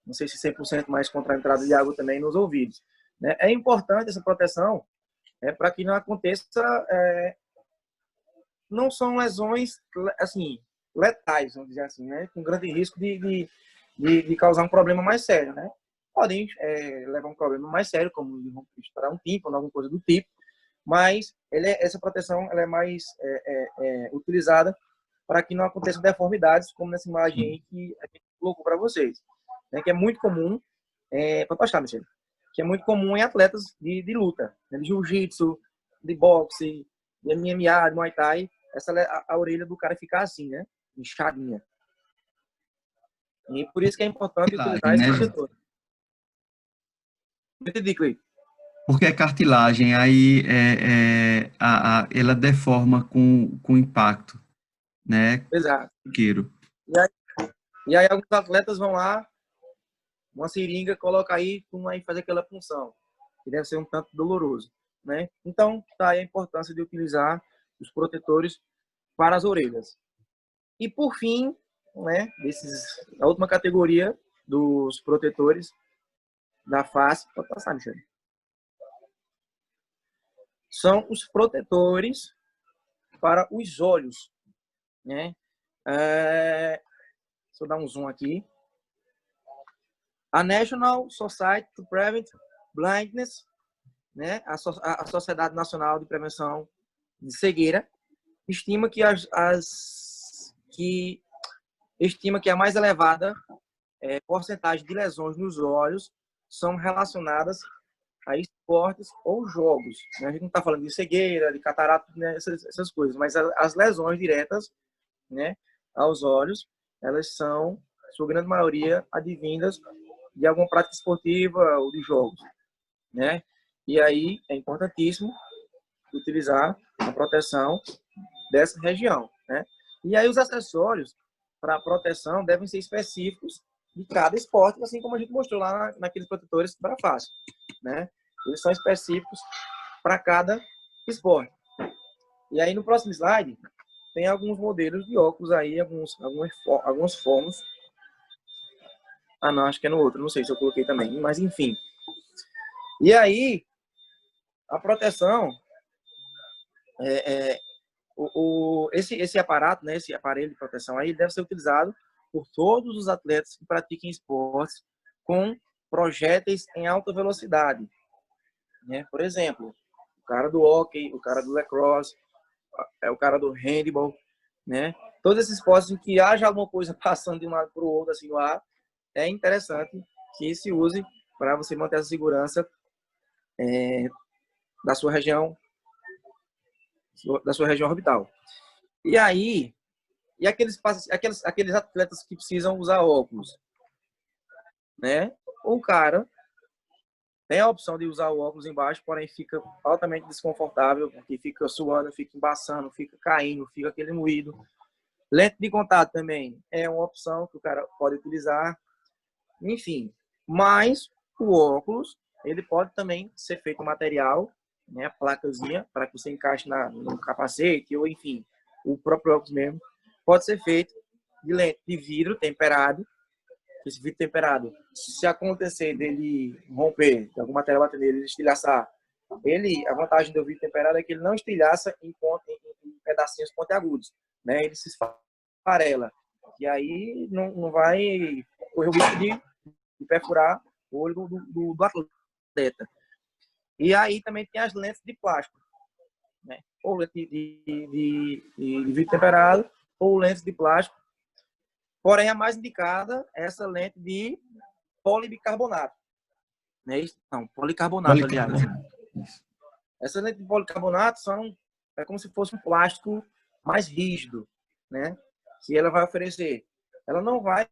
não sei se 100%, mas contra a entrada de água também nos ouvidos, né? É importante essa proteção para que não aconteça, não são lesões assim letais, vamos dizer assim, né, com grande risco de causar um problema mais sério, né? Podem levar a um problema mais sério, como estourar um tímpano, alguma coisa do tipo, mas essa proteção ela é mais utilizada para que não aconteçam deformidades, como nessa imagem aí que a gente colocou para vocês, né, que é muito comum, pode postar, Michele, que é muito comum em atletas de luta, né, de jiu-jitsu, de boxe, de MMA, de Muay Thai, a orelha do cara ficar assim, né, inchadinha. E por isso que é importante utilizar esse protetor. Não entendi, Cleiton. Porque é cartilagem, aí ela deforma com o impacto, né? Exato. Queiro. E aí alguns atletas vão lá, uma seringa, coloca aí faz aquela punção, que deve ser um tanto doloroso, né? Então, tá aí a importância de utilizar os protetores para as orelhas. E por fim, né, a última categoria dos protetores da face, pode passar, Michele. são os protetores para os olhos, né? Deixa eu dar um zoom aqui. A National Society to Prevent Blindness, né? A Sociedade Nacional de Prevenção de Cegueira, estima que a mais elevada porcentagem de lesões nos olhos são relacionadas a esportes ou jogos. A gente não está falando de cegueira, de catarata, né, essas coisas, mas as lesões diretas, né, aos olhos, elas são, sua grande maioria, advindas de alguma prática esportiva ou de jogos, né? E aí é importantíssimo utilizar a proteção dessa região, né? E aí os acessórios para proteção devem ser específicos de cada esporte, assim como a gente mostrou lá naqueles protetores para face, né? Eles são específicos para cada esporte. E aí no próximo slide tem alguns modelos de óculos aí, algumas formas. Ah, não, acho que é no outro, não sei se eu coloquei também, mas enfim. E aí a proteção esse aparato, né, esse aparelho de proteção aí deve ser utilizado por todos os atletas que pratiquem esportes com projéteis em alta velocidade, né? Por exemplo, o cara do hóquei, o cara do lacrosse, o cara do handball, né? Todos esses esportes em que haja alguma coisa passando de um lado para o outro assim no ar, é interessante que se use para você manter a segurança da sua região orbital. E aí, aqueles atletas que precisam usar óculos, né? O cara tem a opção de usar o óculos embaixo, porém fica altamente desconfortável, porque fica suando, fica embaçando, fica caindo, fica aquele moído. Lente de contato também é uma opção que o cara pode utilizar. Enfim, mas o óculos, ele pode também ser feito material, né, placazinha, para que você encaixe no capacete, ou enfim, o próprio óculos mesmo, pode ser feito de lente de vidro temperado. Esse vidro temperado, se acontecer dele romper, de algum material bater nele, ele estilhaçar, a vantagem do vidro temperado é que ele não estilhaça em pedacinhos pontiagudos, né? Ele se esfarela, e aí não vai correr o risco de perfurar o olho do atleta. E aí também tem as lentes de plástico, né? Ou lente de vidro temperado, ou lentes de plástico. Porém, a mais indicada é essa lente de polibicarbonato. Né? Não, policarbonato, aliás. Essa lente de policarbonato é como se fosse um plástico mais rígido, né? Que ela vai oferecer. Ela não vai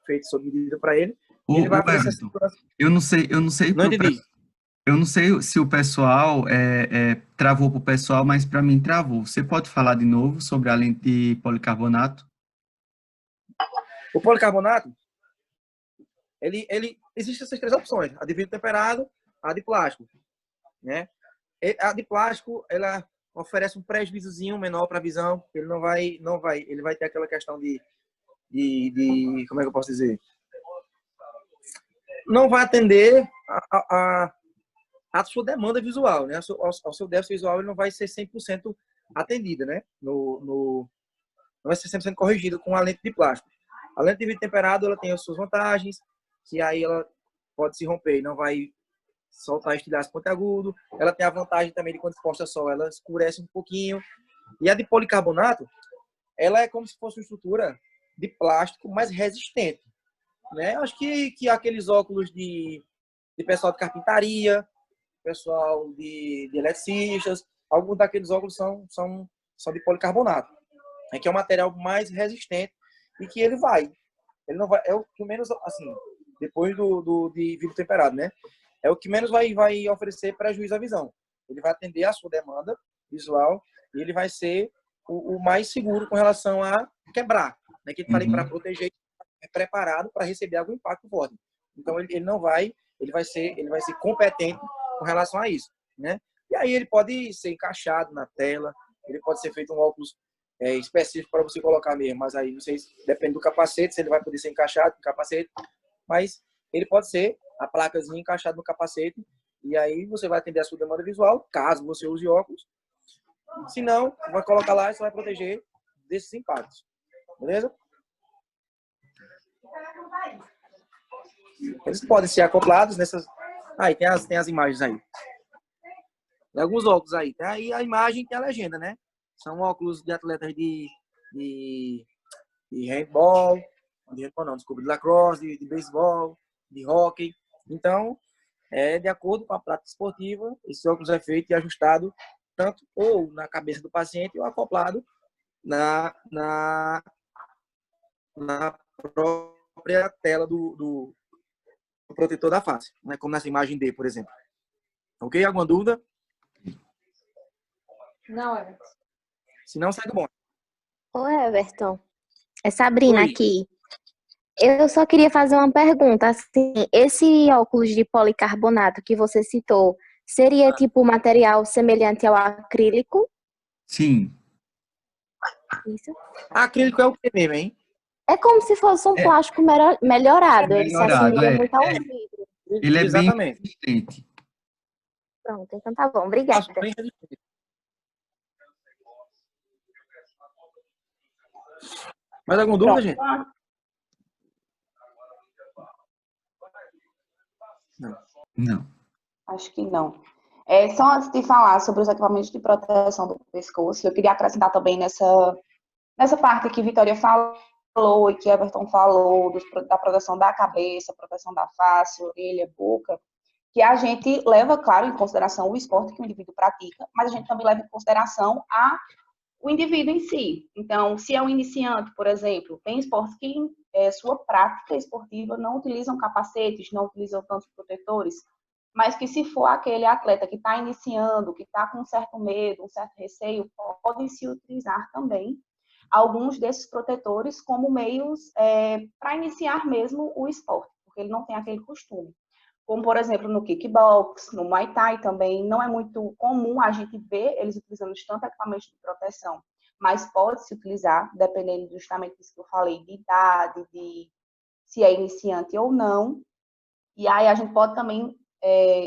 feito sob medida para ele. Ele vai oferecer essa segurança. Eu não sei. Não entendi. Eu não sei se o pessoal travou para o pessoal, mas para mim travou. Você pode falar de novo sobre a lente de policarbonato? O policarbonato, existem essas três opções: a de vidro temperado, a de plástico, né? A de plástico, ela oferece um prejuízozinho menor para a visão. Ele ele vai ter aquela questão de como é que eu posso dizer? Não vai atender a sua demanda visual, né? Ao seu déficit visual, ele não vai ser 100% atendida, né? Não vai ser 100% corrigido com a lente de plástico. A lente de vidro temperado, ela tem as suas vantagens, que aí ela pode se romper e não vai soltar estilhaço pontiagudo. Ela tem a vantagem também de quando exposta ao sol, ela escurece um pouquinho. E a de policarbonato, ela é como se fosse uma estrutura de plástico mais resistente, né? Acho que aqueles óculos de pessoal de carpintaria, pessoal de eletricistas, alguns daqueles óculos são de policarbonato, que é um material mais resistente e que ele não vai, é o que menos, assim, depois de vidro temperado, né? É o que menos vai oferecer prejuízo à visão. Ele vai atender à sua demanda visual e ele vai ser o mais seguro com relação a quebrar, né? Que eu falei para proteger, é preparado para receber algum impacto forte. Então ele vai ser competente com relação a isso, né? E aí ele pode ser encaixado na tela, ele pode ser feito um óculos específico para você colocar mesmo, mas aí não sei, depende do capacete, se ele vai poder ser encaixado no capacete, mas ele pode ser a placazinha encaixada no capacete, e aí você vai atender a sua demanda visual, caso você use óculos. Se não, vai colocar lá e você vai proteger desses impactos. Beleza? Eles podem ser acoplados nessas... Aí, tem as imagens aí. Tem alguns óculos aí. Tem aí a imagem, tem a legenda, né? São óculos de atletas de handball, de lacrosse, de beisebol, de hóquei. Então, de acordo com a prática esportiva, esse óculos é feito e ajustado tanto ou na cabeça do paciente ou acoplado na própria tela do protetor da face, né? Como nessa imagem D, por exemplo. Ok? Alguma dúvida? Não, é. Se não, sai do bom. Ô, Everton, é Sabrina Oi. aqui. Eu só queria fazer uma pergunta, assim, esse óculos de policarbonato que você citou, seria tipo material semelhante ao acrílico? Sim. Isso. Acrílico é o que mesmo, hein? É como se fosse um É. plástico melhorado, ele se Melhorado, assemelha é. muito ao vidro. Ele é bem Exatamente. resistente. Pronto, então tá bom, obrigada. Bem resistente. Mais alguma dúvida, gente? Não. Acho que não. Só antes de falar sobre os equipamentos de proteção do pescoço, eu queria acrescentar também nessa parte que Vitória falou e que Everton falou, da proteção da cabeça, proteção da face, orelha, boca, que a gente leva, claro, em consideração o esporte que o indivíduo pratica, mas a gente também leva em consideração o indivíduo em si. Então, se é um iniciante, por exemplo, tem esportes que sua prática esportiva não utilizam capacetes, não utilizam tantos protetores, mas que se for aquele atleta que está iniciando, que está com um certo medo, um certo receio, podem se utilizar também alguns desses protetores como meios para iniciar mesmo o esporte, porque ele não tem aquele costume. Como, por exemplo, no kickbox, no Muay Thai também, não é muito comum a gente ver eles utilizando tanto equipamentos de proteção, mas pode-se utilizar, dependendo justamente disso que eu falei, de idade, de se é iniciante ou não. E aí a gente pode também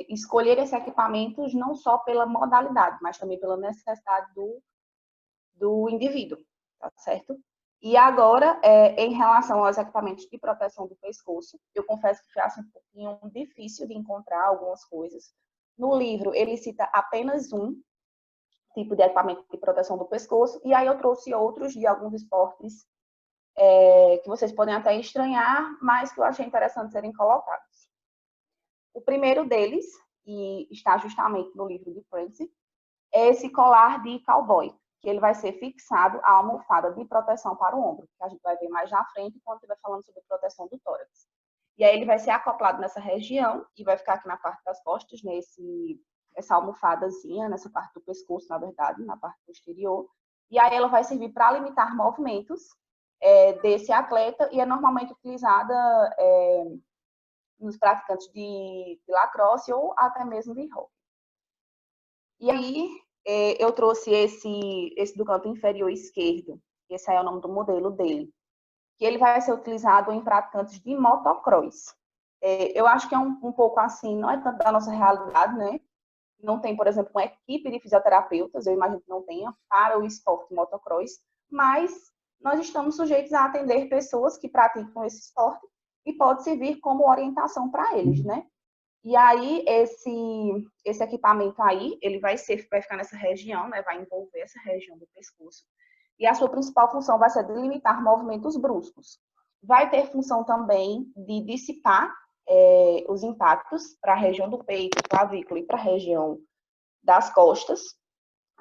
escolher esses equipamentos não só pela modalidade, mas também pela necessidade do indivíduo, tá certo? E agora, em relação aos equipamentos de proteção do pescoço, eu confesso que foi assim, um pouquinho difícil de encontrar algumas coisas. No livro, ele cita apenas um tipo de equipamento de proteção do pescoço, e aí eu trouxe outros de alguns esportes que vocês podem até estranhar, mas que eu achei interessante serem colocados. O primeiro deles, e está justamente no livro de Prentice, é esse colar de cowboy, que ele vai ser fixado à almofada de proteção para o ombro, que a gente vai ver mais na frente quando estiver falando sobre proteção do tórax. E aí ele vai ser acoplado nessa região e vai ficar aqui na parte das costas, essa almofadazinha, nessa parte do pescoço, na verdade, na parte posterior. E aí ela vai servir para limitar movimentos desse atleta e é normalmente utilizada nos praticantes de lacrosse ou até mesmo de hockey. E aí, eu trouxe esse do canto inferior esquerdo, esse aí é o nome do modelo dele, que ele vai ser utilizado em praticantes de motocross. Eu acho que é um pouco assim, não é tanto da nossa realidade, né? Não tem, por exemplo, uma equipe de fisioterapeutas, eu imagino que não tenha, para o esporte motocross, mas nós estamos sujeitos a atender pessoas que praticam esse esporte e pode servir como orientação para eles, né? E aí, esse equipamento aí, ele vai ficar nessa região, né? Vai envolver essa região do pescoço. E a sua principal função vai ser delimitar movimentos bruscos. Vai ter função também de dissipar os impactos para a região do peito, clavícula e para a região das costas,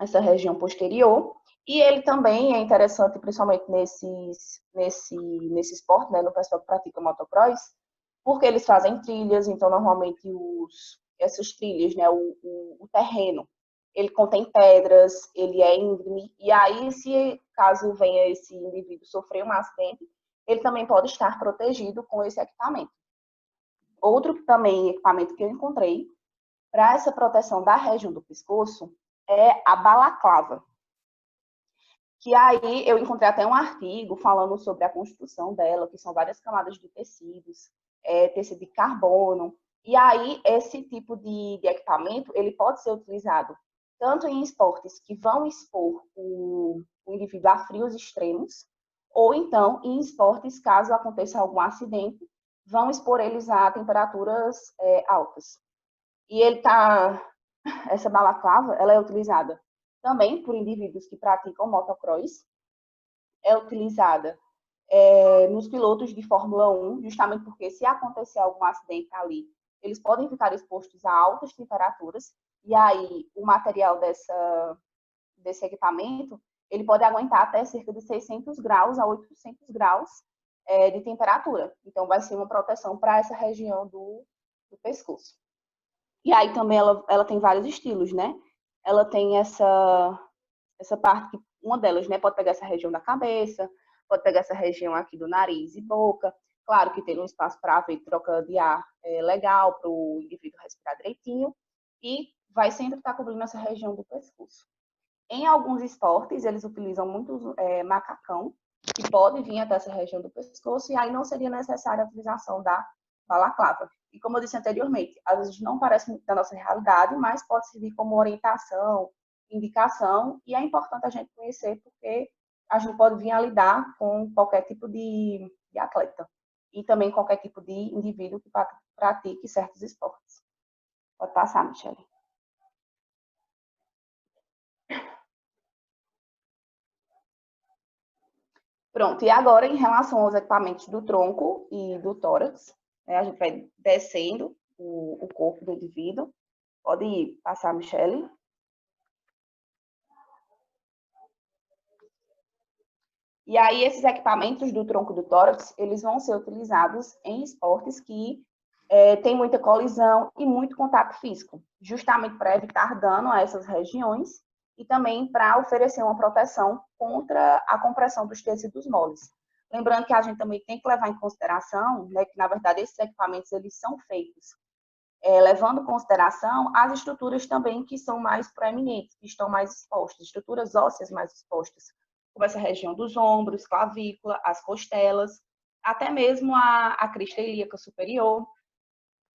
essa região posterior. E ele também é interessante, principalmente nesse esporte, né? No pessoal que pratica motocross, porque eles fazem trilhas, então normalmente essas trilhas, né, o terreno, ele contém pedras, ele é íngreme, e aí, se caso venha esse indivíduo sofrer um acidente, ele também pode estar protegido com esse equipamento. Outro também equipamento que eu encontrei para essa proteção da região do pescoço é a balaclava. Que aí eu encontrei até um artigo falando sobre a construção dela, que são várias camadas de tecidos, tecido de carbono, E aí, esse tipo de equipamento, ele pode ser utilizado tanto em esportes que vão expor o indivíduo a frios extremos, ou então em esportes, caso aconteça algum acidente, vão expor eles a temperaturas altas. E essa balaclava, ela é utilizada também por indivíduos que praticam motocross, é utilizada nos pilotos de Fórmula 1, justamente porque se acontecer algum acidente ali, eles podem ficar expostos a altas temperaturas, e aí o material desse equipamento, ele pode aguentar até cerca de 600 graus a 800 graus de temperatura. Então, vai ser uma proteção para essa região do pescoço. E aí também ela tem vários estilos, né? Ela tem essa parte, uma delas, né, pode pegar essa região da cabeça, pode pegar essa região aqui do nariz e boca. Claro que tem um espaço para haver troca de ar legal, para o indivíduo respirar direitinho. E vai sempre estar cobrindo essa região do pescoço. Em alguns esportes, eles utilizam muito macacão, que pode vir até essa região do pescoço, e aí não seria necessária a utilização da balaclava. E como eu disse anteriormente, às vezes não parece muito da nossa realidade, mas pode servir como orientação, indicação, e é importante a gente conhecer, porque a gente pode vir a lidar com qualquer tipo de atleta, e também qualquer tipo de indivíduo que pratique certos esportes. Pode passar, Michele. Pronto, e agora em relação aos equipamentos do tronco e do tórax, né, a gente vai descendo o corpo do indivíduo. Pode passar, Michele. E aí esses equipamentos do tronco e do tórax, eles vão ser utilizados em esportes que tem muita colisão e muito contato físico, justamente para evitar dano a essas regiões e também para oferecer uma proteção contra a compressão dos tecidos moles. Lembrando que a gente também tem que levar em consideração, né, que, na verdade, esses equipamentos eles são feitos levando em consideração as estruturas também que são mais proeminentes, que estão mais expostas, estruturas ósseas mais expostas, como essa região dos ombros, clavícula, as costelas, até mesmo a crista ilíaca superior.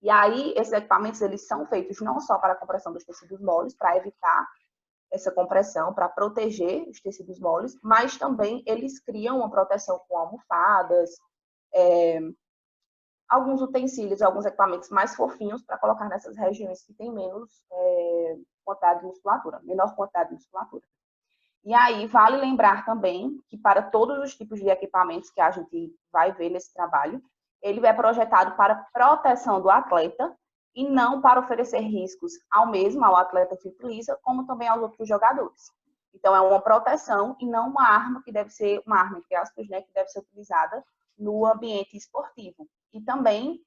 E aí, esses equipamentos eles são feitos não só para a compressão dos tecidos moles, para evitar essa compressão, para proteger os tecidos moles, mas também eles criam uma proteção com almofadas, alguns utensílios, alguns equipamentos mais fofinhos para colocar nessas regiões que tem menos quantidade de musculatura, menor quantidade de musculatura. E aí, vale lembrar também que para todos os tipos de equipamentos que a gente vai ver nesse trabalho, ele é projetado para proteção do atleta e não para oferecer riscos ao atleta que utiliza, como também aos outros jogadores. Então, é uma proteção e não uma arma que deve ser, uma arma, entre aspas, né, que deve ser utilizada no ambiente esportivo. E também,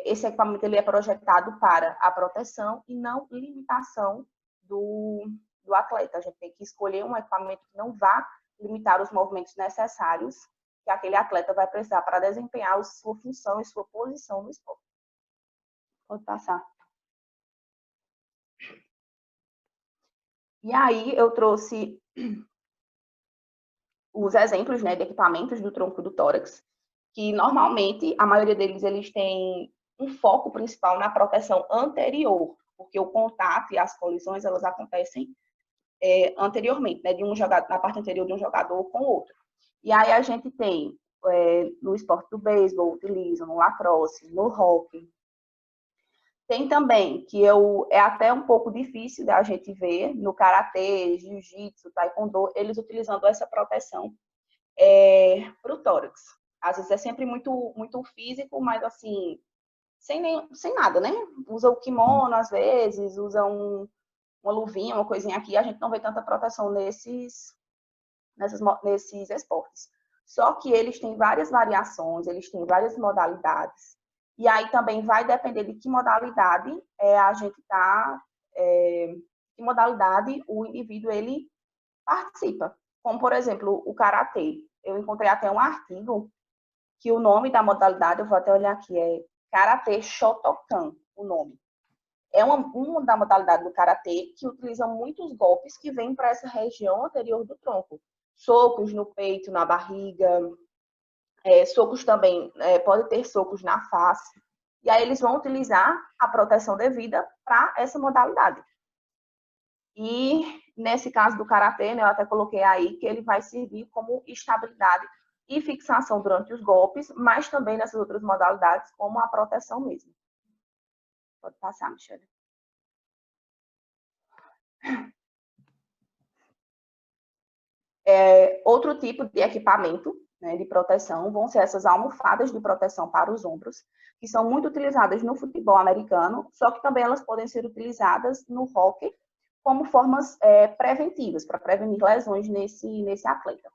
esse equipamento ele é projetado para a proteção e não limitação do atleta. A gente tem que escolher um equipamento que não vá limitar os movimentos necessários que aquele atleta vai precisar para desempenhar sua função e sua posição no esporte. Pode passar. E aí eu trouxe os exemplos, né, de equipamentos do tronco do tórax, que normalmente a maioria deles eles têm um foco principal na proteção anterior, porque o contato e as colisões elas acontecem anteriormente, né, na parte anterior de um jogador com o outro. E aí a gente tem no esporte do beisebol, utilizam no lacrosse, no hóquei. Tem também, que é até um pouco difícil da gente ver, no karatê, jiu-jitsu, taekwondo, eles utilizando essa proteção para o tórax. Às vezes é sempre muito, muito físico, mas assim, sem nada, né? Usa o kimono às vezes, usa uma luvinha, uma coisinha aqui, a gente não vê tanta proteção nesses esportes. Só que eles têm várias variações, eles têm várias modalidades. E aí também vai depender de que modalidade que modalidade o indivíduo ele participa. Como, por exemplo, o karatê. Eu encontrei até um artigo que o nome da modalidade, eu vou até olhar aqui, é Karatê Shotokan, o nome. É uma da modalidade do karatê que utiliza muitos golpes que vêm para essa região anterior do tronco. Socos no peito, na barriga, socos também, pode ter socos na face. E aí eles vão utilizar a proteção devida para essa modalidade. E nesse caso do karatê, né, eu até coloquei aí que ele vai servir como estabilidade e fixação durante os golpes, mas também nessas outras modalidades, como a proteção mesmo. Pode passar, Michele. Outro tipo de equipamento, né, de proteção vão ser essas almofadas de proteção para os ombros, que são muito utilizadas no futebol americano, só que também elas podem ser utilizadas no hóquei como formas preventivas, para prevenir lesões nesse atleta.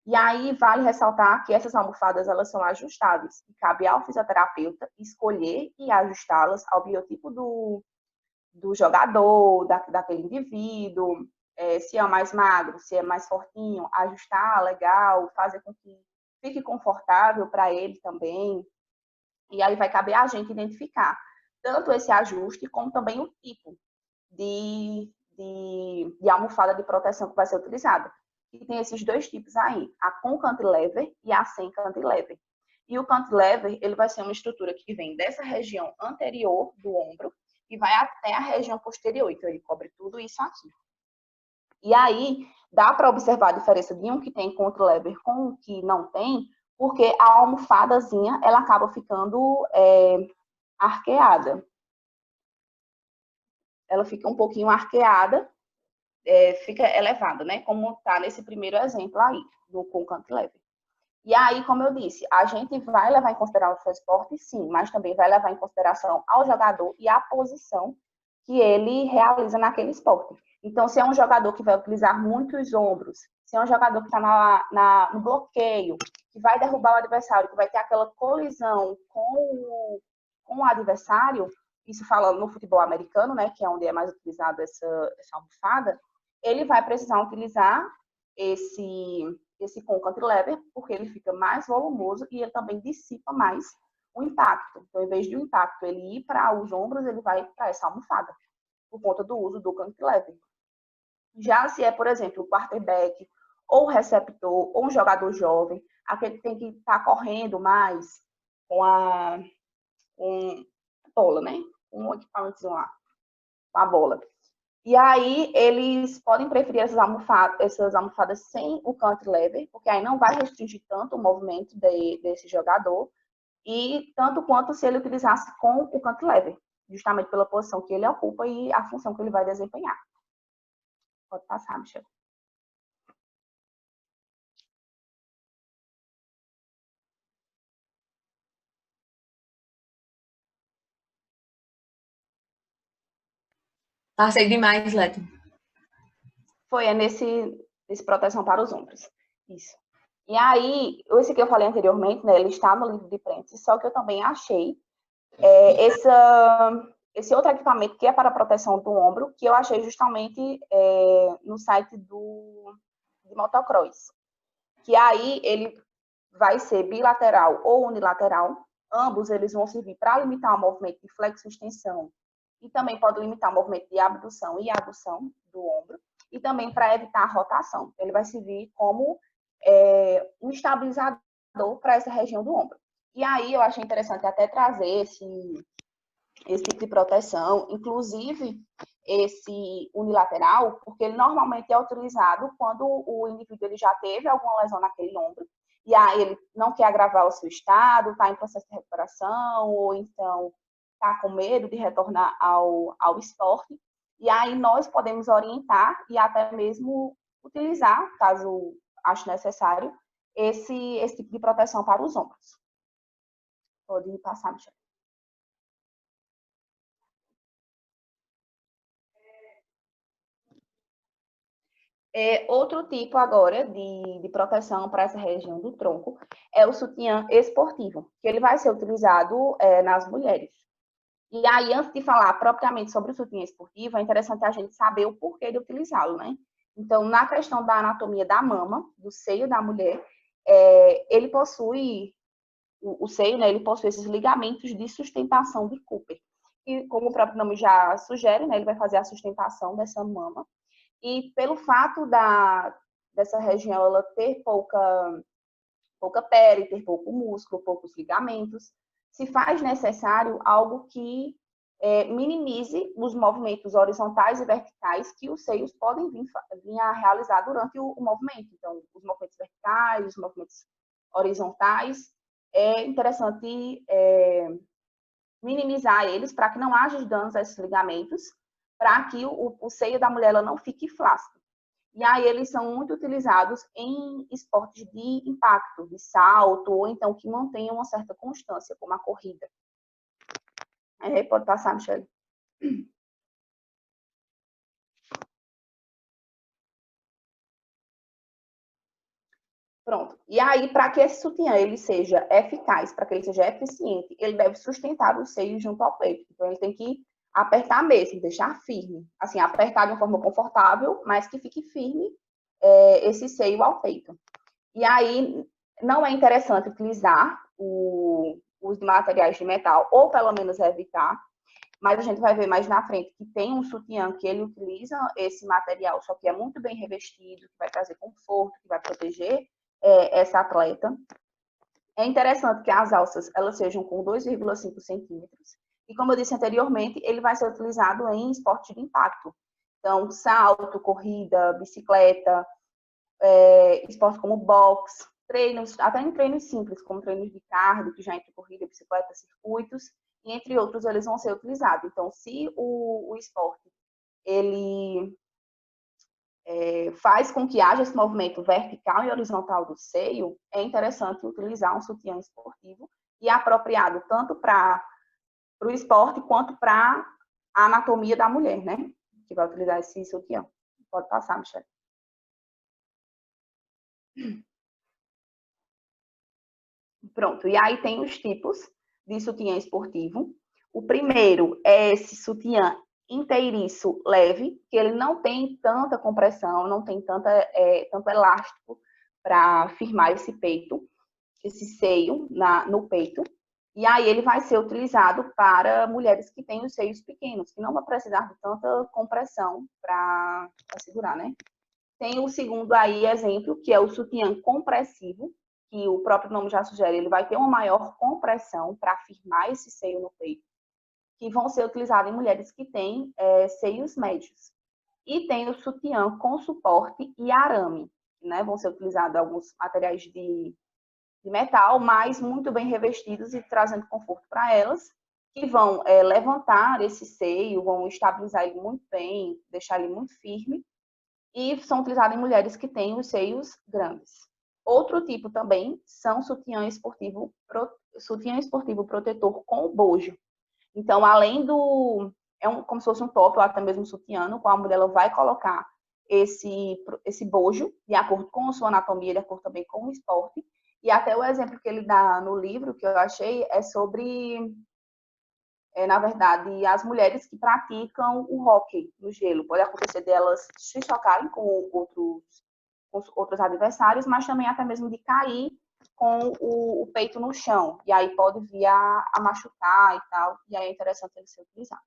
E aí vale ressaltar que essas almofadas elas são ajustáveis, e cabe ao fisioterapeuta escolher e ajustá-las ao biotipo do jogador, daquele indivíduo, se é mais magro, se é mais fortinho, ajustar legal, fazer com que fique confortável para ele também. E aí vai caber a gente identificar tanto esse ajuste, como também o tipo de almofada de proteção que vai ser utilizada. E tem esses dois tipos aí, a com cantilever e a sem cantilever. E o cantilever, ele vai ser uma estrutura que vem dessa região anterior do ombro e vai até a região posterior, então ele cobre tudo isso aqui. E aí, dá para observar a diferença de um que tem cantilever com um que não tem, porque a almofadazinha, ela acaba ficando arqueada. Ela fica um pouquinho arqueada, fica elevada, né? Como está nesse primeiro exemplo aí, com cantilever. E aí, como eu disse, a gente vai levar em consideração o esporte, sim, mas também vai levar em consideração ao jogador e a posição que ele realiza naquele esporte. Então, se é um jogador que vai utilizar muito os ombros, se é um jogador que está no bloqueio, que vai derrubar o adversário, que vai ter aquela colisão com o adversário, isso falando no futebol americano, né, que é onde é mais utilizado essa almofada, ele vai precisar utilizar esse com cantilever, porque ele fica mais volumoso e ele também dissipa mais o impacto. Então, em vez de o impacto ele ir para os ombros, ele vai para essa almofada, por conta do uso do cantilever. Já se é, por exemplo, o quarterback, ou o receptor, ou um jogador jovem, aquele que tem que estar correndo mais com a bola, né? Com um equipamento lá, com a bola. E aí, eles podem preferir essas almofadas sem o cantilever, porque aí não vai restringir tanto o movimento desse jogador, e tanto quanto se ele utilizasse com o cantilever, justamente pela posição que ele ocupa e a função que ele vai desempenhar. Pode passar, Michel. Passei demais, Leto. Foi nesse proteção para os ombros. Isso. E aí, esse que eu falei anteriormente, né, ele está no livro de Prentice, só que eu também achei esse outro equipamento que é para proteção do ombro, que eu achei justamente no site de motocross. Que aí ele vai ser bilateral ou unilateral. Ambos eles vão servir para limitar o movimento de flexo e extensão e também pode limitar o movimento de abdução e adução do ombro e também para evitar a rotação. Ele vai servir como um estabilizador para essa região do ombro. E aí eu achei interessante até trazer esse tipo de proteção, inclusive esse unilateral, porque ele normalmente é utilizado quando o indivíduo ele já teve alguma lesão naquele ombro, e aí ele não quer agravar o seu estado, está em processo de recuperação, ou então está com medo de retornar ao esporte, e aí nós podemos orientar e até mesmo utilizar, caso ache necessário, esse tipo de proteção para os ombros. Pode passar, Michel. Outro tipo agora de proteção para essa região do tronco é o sutiã esportivo, que ele vai ser utilizado nas mulheres. E aí, antes de falar propriamente sobre o sutiã esportivo, é interessante a gente saber o porquê de utilizá-lo, né? Então, na questão da anatomia da mama, do seio da mulher, ele possui, o seio, né, ele possui esses ligamentos de sustentação de Cooper. E como o próprio nome já sugere, né, ele vai fazer a sustentação dessa mama. E pelo fato dessa região ela ter pouca pele, ter pouco músculo, poucos ligamentos, se faz necessário algo que minimize os movimentos horizontais e verticais que os seios podem vir a realizar durante o movimento. Então, os movimentos verticais, os movimentos horizontais, é interessante minimizar eles para que não haja danos a esses ligamentos, para que o seio da mulher ela não fique flácido. E aí eles são muito utilizados em esportes de impacto, de salto, ou então que mantenham uma certa constância, como a corrida. Pode passar, Michele. Pronto. E aí, para que esse sutiã ele seja eficaz, para que ele seja eficiente, ele deve sustentar o seio junto ao peito. Então, ele tem que apertar mesmo, deixar firme. Assim, apertar de uma forma confortável, mas que fique firme esse seio ao peito. E aí, não é interessante utilizar os materiais de metal, ou pelo menos evitar, mas a gente vai ver mais na frente que tem um sutiã que ele utiliza esse material, só que é muito bem revestido, que vai trazer conforto, que vai proteger essa atleta. É interessante que as alças elas sejam com 2,5 centímetros. E como eu disse anteriormente, ele vai ser utilizado em esporte de impacto. Então, salto, corrida, bicicleta, esportes como boxe, treinos, até em treinos simples, como treinos de cardio, que já entre corrida, bicicleta, circuitos, e entre outros, eles vão ser utilizados. Então, se o esporte ele faz com que haja esse movimento vertical e horizontal do seio, é interessante utilizar um sutiã esportivo e apropriado tanto para o esporte quanto para a anatomia da mulher, né? Que vai utilizar esse sutiã. Pode passar, Michele. Pronto, e aí tem os tipos de sutiã esportivo. O primeiro é esse sutiã inteiriço leve, que ele não tem tanta compressão, não tem tanto elástico para firmar esse peito, esse seio no peito. E aí ele vai ser utilizado para mulheres que têm os seios pequenos, que não vão precisar de tanta compressão para segurar, né? Tem o segundo aí exemplo, que é o sutiã compressivo, que o próprio nome já sugere, ele vai ter uma maior compressão para firmar esse seio no peito, que vão ser utilizados em mulheres que têm seios médios. E tem o sutiã com suporte e arame, né? Vão ser utilizados alguns materiais de metal, mas muito bem revestidos e trazendo conforto para elas, que vão levantar esse seio, vão estabilizar ele muito bem, deixar ele muito firme, e são utilizados em mulheres que têm os seios grandes. Outro tipo também são sutiã esportivo protetor com bojo. Então, além como se fosse um top ou até mesmo sutiã, no qual a mulher ela vai colocar esse bojo, de acordo com a sua anatomia, de acordo também com o esporte. E até o exemplo que ele dá no livro, que eu achei, é sobre, na verdade, as mulheres que praticam o hóquei no gelo. Pode acontecer delas se chocarem com outros adversários, mas também até mesmo de cair com o peito no chão. E aí pode vir a machucar e tal. E aí é interessante ele ser utilizado.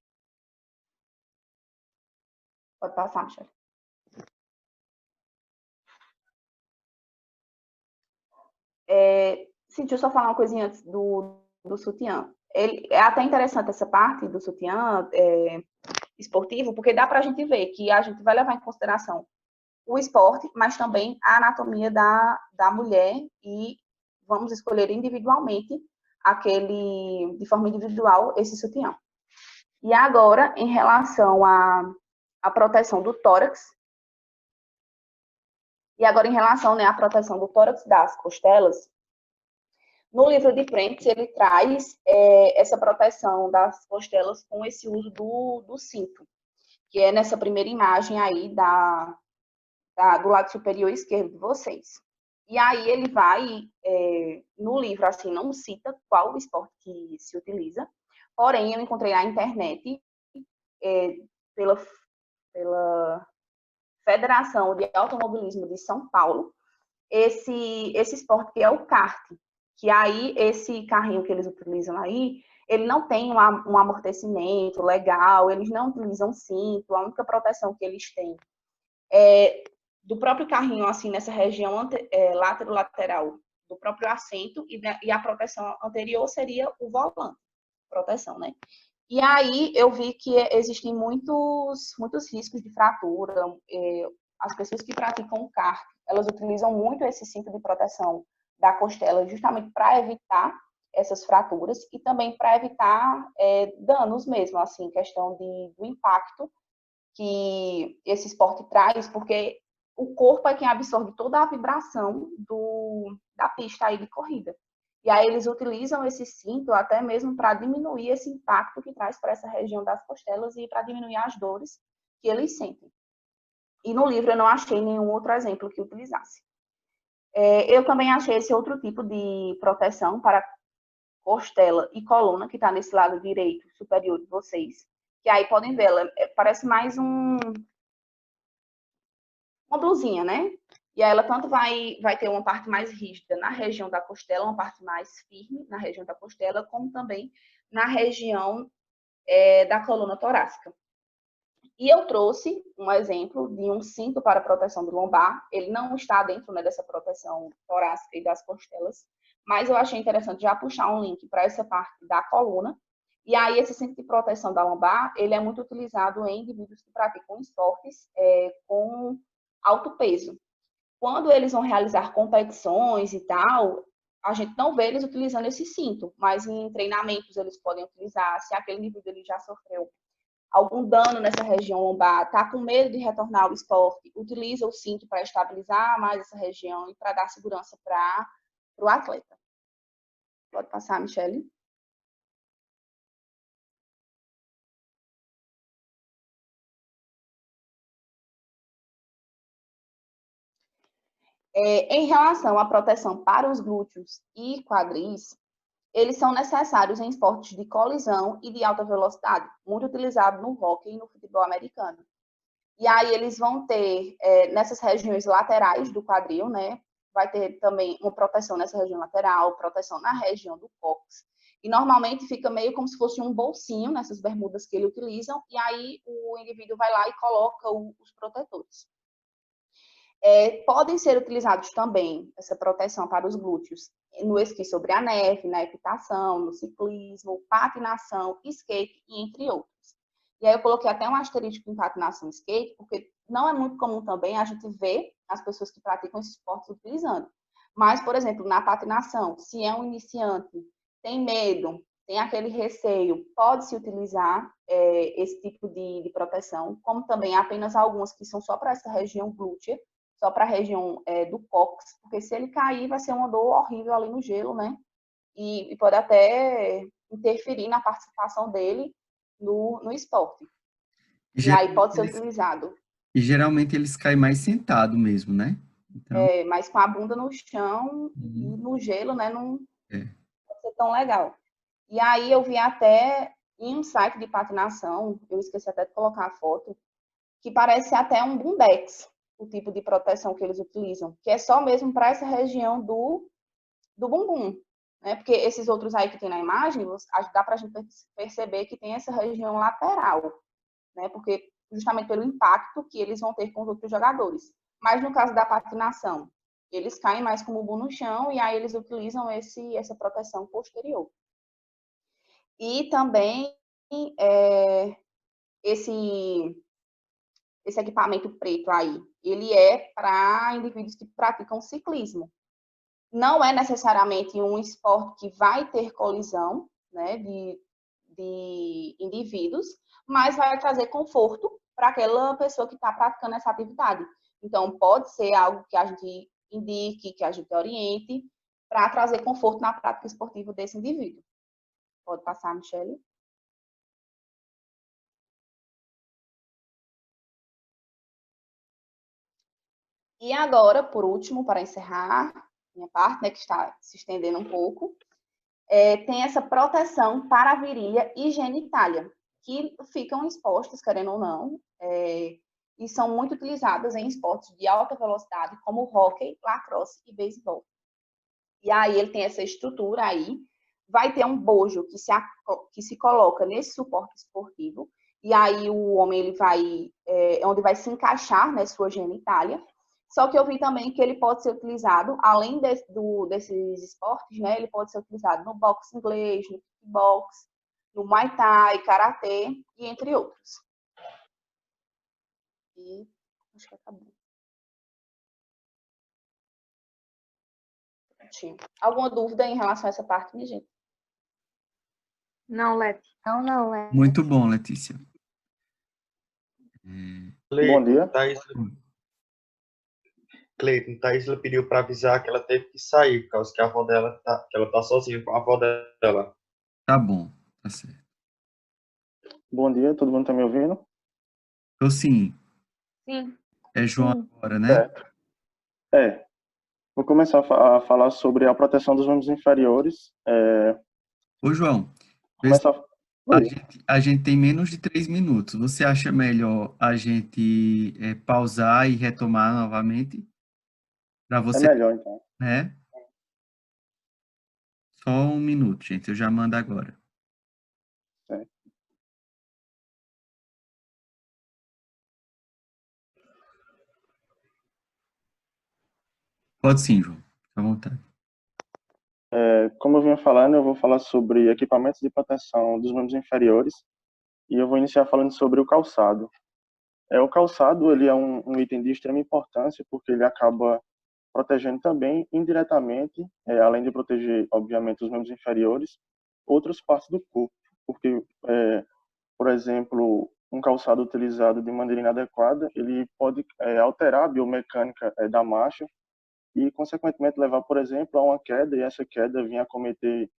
Pode passar, Michele. Deixa eu só falar uma coisinha antes do sutiã. É até interessante essa parte do sutiã esportivo, porque dá para a gente ver que a gente vai levar em consideração o esporte, mas também a anatomia da mulher e vamos escolher individualmente de forma individual, esse sutiã. E agora, em relação à proteção do tórax, à proteção do tórax das costelas, no livro de Prentice, ele traz essa proteção das costelas com esse uso do cinto, que é nessa primeira imagem aí do lado superior esquerdo de vocês. E aí ele vai, no livro, assim, não cita qual o esporte que se utiliza, porém eu encontrei na internet, pela Federação de Automobilismo de São Paulo, esse esporte que é o kart, que aí esse carrinho que eles utilizam aí, ele não tem um amortecimento legal, eles não utilizam cinto, a única proteção que eles têm do próprio carrinho, assim, nessa região lateral do próprio assento e a proteção anterior seria o volante, proteção, né? E aí eu vi que existem muitos riscos de fratura. As pessoas que praticam kart, elas utilizam muito esse cinto de proteção da costela justamente para evitar essas fraturas e também para evitar danos mesmo, assim, questão do impacto que esse esporte traz, porque o corpo é quem absorve toda a vibração da pista aí de corrida. E aí eles utilizam esse cinto até mesmo para diminuir esse impacto que traz para essa região das costelas e para diminuir as dores que eles sentem. E no livro eu não achei nenhum outro exemplo que utilizasse. Eu também achei esse outro tipo de proteção para costela e coluna, que está nesse lado direito superior de vocês. Que aí podem ver, ela parece mais uma blusinha, né? E aí ela tanto vai ter uma parte mais rígida na região da costela, uma parte mais firme na região da costela, como também na região da coluna torácica. E eu trouxe um exemplo de um cinto para proteção do lombar. Ele não está dentro, né, dessa proteção torácica e das costelas, mas eu achei interessante já puxar um link para essa parte da coluna. E aí esse cinto de proteção da lombar, ele é muito utilizado em indivíduos que praticam esportes com alto peso. Quando eles vão realizar competições e tal, a gente não vê eles utilizando esse cinto, mas em treinamentos eles podem utilizar. Se aquele indivíduo ele já sofreu algum dano nessa região lombar, está com medo de retornar ao esporte, utiliza o cinto para estabilizar mais essa região e para dar segurança para o atleta. Pode passar, Michele. Em relação à proteção para os glúteos e quadris, eles são necessários em esportes de colisão e de alta velocidade, muito utilizado no hóquei e no futebol americano. E aí eles vão ter, nessas regiões laterais do quadril, né, vai ter também uma proteção nessa região lateral, proteção na região do cóccix. E normalmente fica meio como se fosse um bolsinho nessas bermudas que eles utilizam, e aí o indivíduo vai lá e coloca os protetores. Podem ser utilizados também essa proteção para os glúteos no esqui sobre a neve, na equitação, no ciclismo, patinação, skate, e entre outros. E aí eu coloquei até um asterisco em patinação e skate, porque não é muito comum também a gente ver as pessoas que praticam esses esportes utilizando. Mas, por exemplo, na patinação, se é um iniciante, tem medo, tem aquele receio, pode-se utilizar esse tipo de proteção, como também apenas algumas que são só para essa região glútea, só para a região do cóccix, porque se ele cair vai ser uma dor horrível ali no gelo, né? E pode até interferir na participação dele no esporte. E aí pode ser utilizado. E geralmente eles caem mais sentado mesmo, né? Então... mas com a bunda no chão e no gelo, né? Não pode ser tão legal. E aí eu vi até em um site de patinação, eu esqueci até de colocar a foto, que parece até um bundex, o tipo de proteção que eles utilizam, que é só mesmo para essa região do bumbum, né? Porque esses outros aí que tem na imagem, dá para a gente perceber que tem essa região lateral, né? Porque justamente pelo impacto que eles vão ter com os outros jogadores. Mas no caso da patinação, eles caem mais com o bumbum no chão e aí eles utilizam essa proteção posterior. E também esse equipamento preto aí, ele é para indivíduos que praticam ciclismo. Não é necessariamente um esporte que vai ter colisão, né, de indivíduos, mas vai trazer conforto para aquela pessoa que está praticando essa atividade. Então, pode ser algo que a gente indique, que a gente oriente, para trazer conforto na prática esportiva desse indivíduo. Pode passar, Michele. E agora, por último, para encerrar minha parte, né, que está se estendendo um pouco, tem essa proteção para a virilha e genitália, que ficam expostas, querendo ou não, e são muito utilizadas em esportes de alta velocidade, como hóquei, lacrosse e beisebol. E aí ele tem essa estrutura aí, vai ter um bojo que se coloca nesse suporte esportivo, e aí o homem ele vai, onde vai se encaixar, né, sua genitália. Só que eu vi também que ele pode ser utilizado, além desses esportes, né? Ele pode ser utilizado no boxe inglês, no kickbox, no Muay Thai, Karatê e entre outros. E acho que acabou. Alguma dúvida em relação a essa parte, minha gente? Não, Leti. Não, é. Muito bom, Letícia. Bom dia. Cleiton, Thaís pediu para avisar que ela teve que sair, por causa que a avó dela que ela tá sozinha com a avó dela. Tá bom, tá certo. Bom dia, todo mundo tá me ouvindo? Então, sim, Sim. é João agora, né? Certo. Vou começar a falar sobre a proteção dos membros inferiores. Ô, João, Começar... Oi. a gente tem menos de 3 minutos. Você acha melhor a gente pausar e retomar novamente? Para É você, melhor, então. né? Só um minuto, gente. Eu já mando agora. Certo. Pode sim, João. Fica à vontade. Como eu vinha falando, eu vou falar sobre equipamentos de proteção dos membros inferiores e eu vou iniciar falando sobre o calçado. O calçado, ele é um item de extrema importância porque ele acaba protegendo também indiretamente, além de proteger, obviamente, os membros inferiores, outras partes do corpo, porque, por exemplo, um calçado utilizado de maneira inadequada, ele pode alterar a biomecânica da marcha e, consequentemente, levar, por exemplo, a uma queda, e essa queda vir a cometer,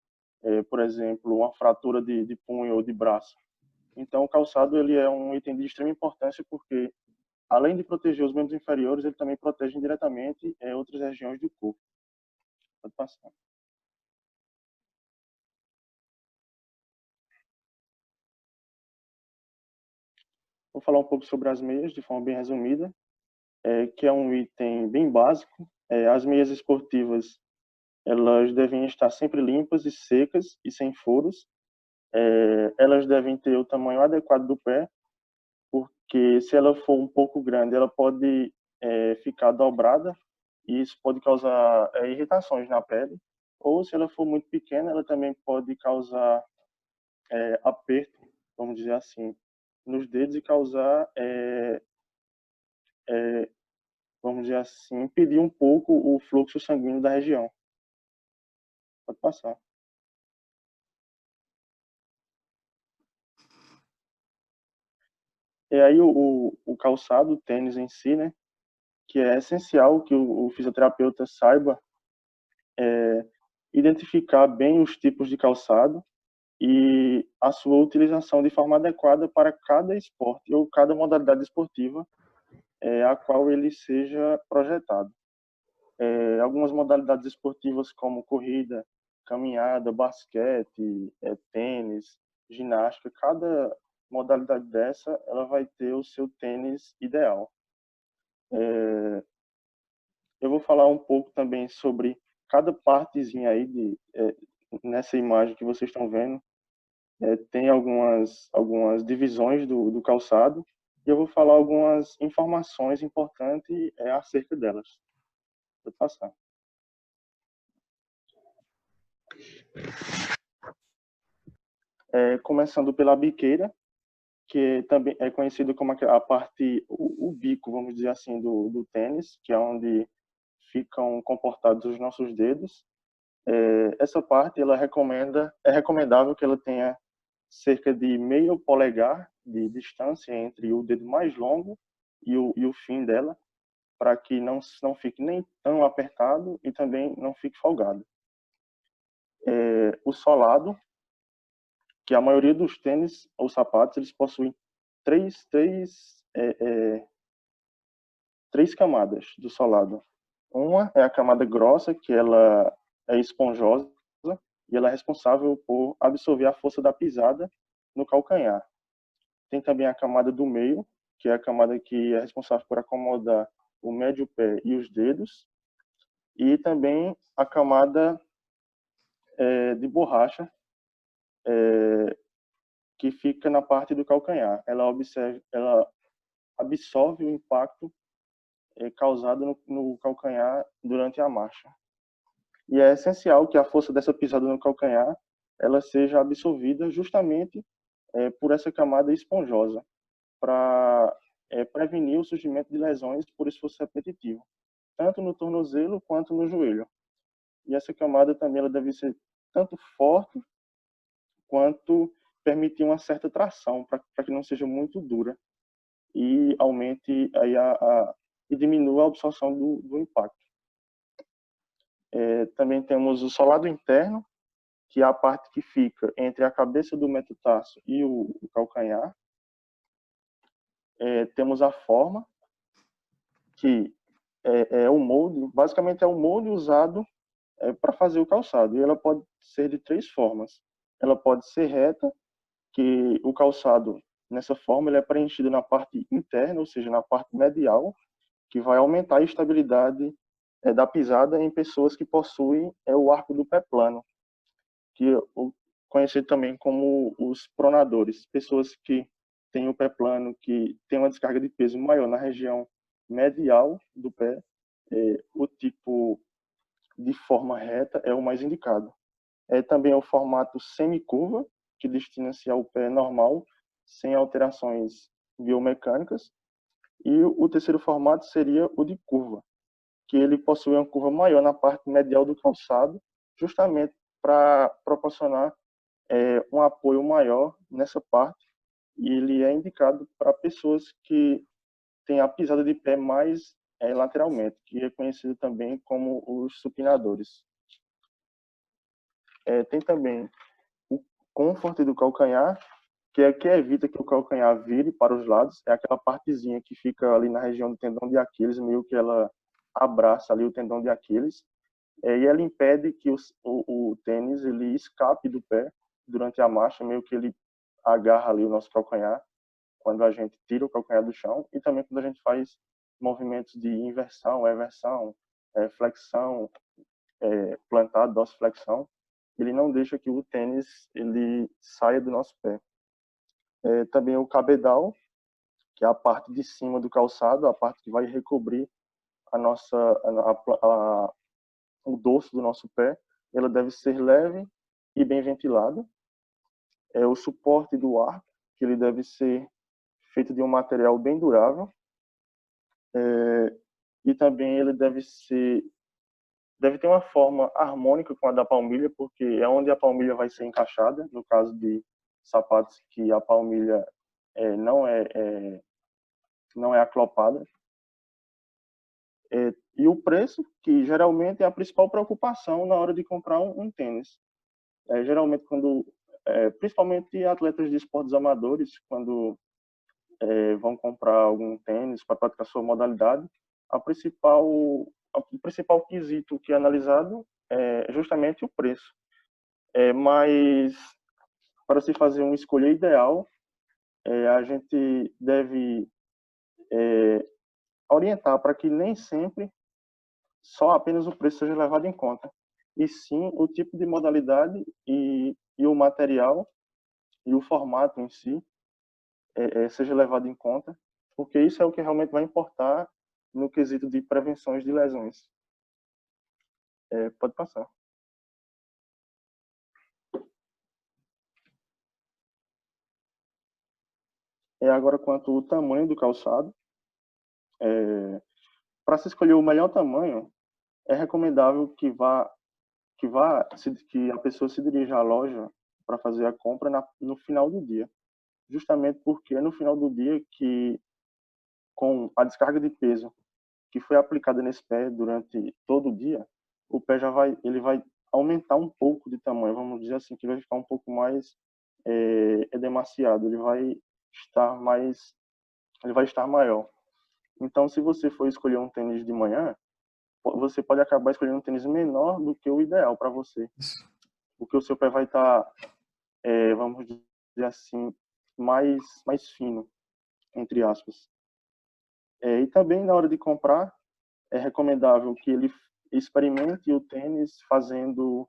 por exemplo, uma fratura de punho ou de braço. Então, o calçado ele é um item de extrema importância porque, além de proteger os membros inferiores, ele também protege indiretamente outras regiões do corpo. Pode passar. Vou falar um pouco sobre as meias, de forma bem resumida, que é um item bem básico. As meias esportivas, elas devem estar sempre limpas e secas e sem furos. Elas devem ter o tamanho adequado do pé, porque se ela for um pouco grande, ela pode ficar dobrada e isso pode causar irritações na pele. Ou se ela for muito pequena, ela também pode causar aperto, vamos dizer assim, nos dedos e causar, vamos dizer assim, impedir um pouco o fluxo sanguíneo da região. Pode passar. E aí o calçado, o tênis em si, né, que é essencial que o fisioterapeuta saiba identificar bem os tipos de calçado e a sua utilização de forma adequada para cada esporte ou cada modalidade esportiva a qual ele seja projetado. Algumas modalidades esportivas como corrida, caminhada, basquete, tênis, ginástica, cada modalidade dessa ela vai ter o seu tênis ideal. Eu vou falar um pouco também sobre cada partezinha aí nessa imagem que vocês estão vendo. Tem algumas divisões do calçado e eu vou falar algumas informações importantes acerca delas. Vou passar. Começando pela biqueira, que também é conhecido como a parte, o bico, vamos dizer assim, do tênis, que é onde ficam comportados os nossos dedos. Essa parte é recomendável que ela tenha cerca de meio polegar de distância entre o dedo mais longo e o fim dela, para que não fique nem tão apertado e também não fique folgado. O solado, que a maioria dos tênis ou sapatos, eles possuem três camadas do solado. Uma é a camada grossa, que ela é esponjosa e ela é responsável por absorver a força da pisada no calcanhar. Tem também a camada do meio, que é a camada que é responsável por acomodar o médio pé e os dedos. E também a camada de borracha, que fica na parte do calcanhar. Ela absorve o impacto causada no calcanhar durante a marcha. E é essencial que a força dessa pisada no calcanhar ela seja absorvida justamente por essa camada esponjosa, para prevenir o surgimento de lesões por esforço repetitivo, tanto no tornozelo quanto no joelho. E essa camada também ela deve ser tanto forte quanto permitir uma certa tração, para que não seja muito dura e aumente aí e diminua a absorção do impacto. Também temos o solado interno, que é a parte que fica entre a cabeça do metatarso e o calcanhar. Temos a forma, que é o molde, basicamente é o molde usado para fazer o calçado. E ela pode ser de 3 formas. Ela pode ser reta, que o calçado, nessa forma, ele é preenchido na parte interna, ou seja, na parte medial, que vai aumentar a estabilidade da pisada em pessoas que possuem o arco do pé plano, que é conhecido também como os pronadores, pessoas que têm o pé plano, que têm uma descarga de peso maior na região medial do pé, o tipo de forma reta é o mais indicado. Também o formato semicurva, que destina-se ao pé normal, sem alterações biomecânicas. E o terceiro formato seria o de curva, que ele possui uma curva maior na parte medial do calçado, justamente para proporcionar um apoio maior nessa parte. E ele é indicado para pessoas que têm a pisada de pé mais lateralmente, que é conhecido também como os supinadores. Tem também o comfort do calcanhar, que evita que o calcanhar vire para os lados. É aquela partezinha que fica ali na região do tendão de Aquiles, meio que ela abraça ali o tendão de Aquiles. E ela impede que o tênis ele escape do pé durante a marcha, meio que ele agarra ali o nosso calcanhar quando a gente tira o calcanhar do chão, e também quando a gente faz movimentos de inversão, eversão, flexão, plantado, dorsiflexão, ele não deixa que o tênis ele saia do nosso pé. Também o cabedal, que é a parte de cima do calçado, a parte que vai recobrir o dorso do nosso pé, ela deve ser leve e bem ventilada. O suporte do arco, que ele deve ser feito de um material bem durável. E também ele deve ter uma forma harmônica com a da palmilha, porque é onde a palmilha vai ser encaixada, no caso de sapatos que a palmilha não é aclopada. E o preço, que geralmente é a principal preocupação na hora de comprar um tênis. Geralmente, principalmente atletas de esportes amadores, quando vão comprar algum tênis para praticar sua modalidade, o principal quesito que é analisado é justamente o preço. Mas, para se fazer uma escolha ideal, a gente deve orientar para que nem sempre só apenas o preço seja levado em conta, e sim o tipo de modalidade e o material e o formato em si seja levado em conta, porque isso é o que realmente vai importar no quesito de prevenções de lesões. Pode passar. Agora, quanto ao tamanho do calçado, para se escolher o melhor tamanho, é recomendável que a pessoa se dirija à loja para fazer a compra no final do dia, justamente porque é no final do dia que, com a descarga de peso que foi aplicada nesse pé durante todo o dia, o pé ele vai aumentar um pouco de tamanho, vamos dizer assim, que vai ficar um pouco mais edemaciado, ele vai estar maior. Então, se você for escolher um tênis de manhã, você pode acabar escolhendo um tênis menor do que o ideal para você, porque o seu pé vai estar, vamos dizer assim, mais fino, entre aspas. E também, na hora de comprar, é recomendável que ele experimente o tênis fazendo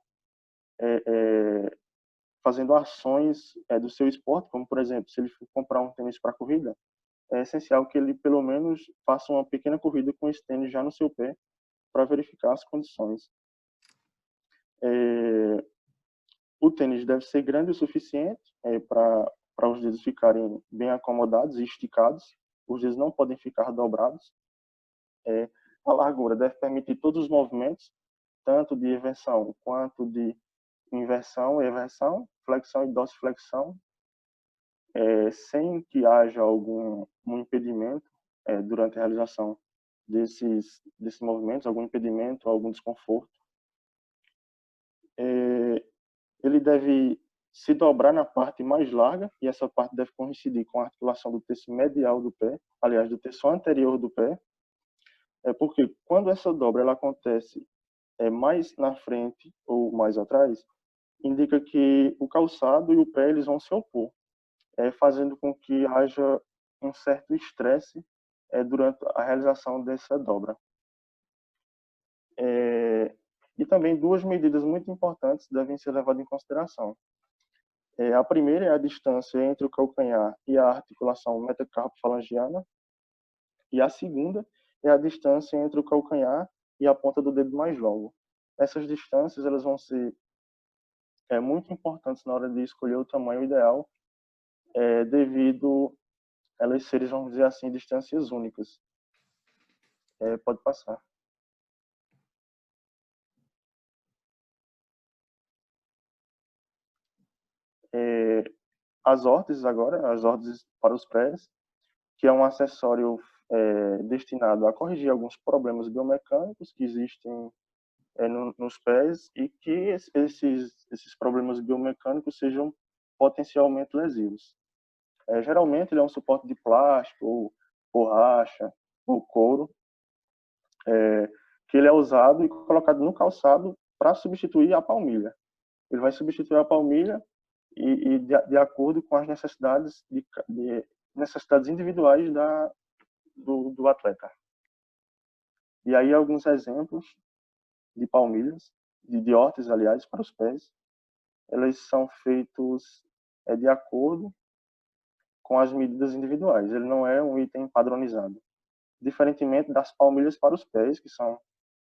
ações do seu esporte, como, por exemplo, se ele for comprar um tênis para corrida, é essencial que ele pelo menos faça uma pequena corrida com esse tênis já no seu pé para verificar as condições. O tênis deve ser grande o suficiente para os dedos ficarem bem acomodados e esticados. Os dedos não podem ficar dobrados. A largura deve permitir todos os movimentos, tanto de eversão quanto de inversão, eversão, flexão e dorsiflexão, sem que haja algum impedimento durante a realização desses movimentos, algum impedimento, algum desconforto. Ele deve se dobrar na parte mais larga, e essa parte deve coincidir com a articulação do terço medial do pé, aliás, do terço anterior do pé, porque quando essa dobra ela acontece mais na frente ou mais atrás, indica que o calçado e o pé eles vão se opor, fazendo com que haja um certo estresse durante a realização dessa dobra. E também duas medidas muito importantes devem ser levadas em consideração. A primeira é a distância entre o calcanhar e a articulação metacarpofalangiana, e a segunda é a distância entre o calcanhar e a ponta do dedo mais longo. Essas distâncias elas vão ser muito importantes na hora de escolher o tamanho ideal, devido a elas serem, vamos dizer assim, distâncias únicas. Pode passar. As órteses agora, as órteses para os pés, que é um acessório destinado a corrigir alguns problemas biomecânicos que existem nos pés e que esses problemas biomecânicos sejam potencialmente lesivos. Geralmente ele é um suporte de plástico, ou borracha, ou couro, que ele é usado e colocado no calçado para substituir a palmilha. Ele vai substituir a palmilha e de acordo com as necessidades necessidades individuais do atleta. E aí alguns exemplos de palmilhas, de órteses, aliás, para os pés. Elas são feitos de acordo com as medidas individuais. Ele não é um item padronizado. Diferentemente das palmilhas para os pés, que são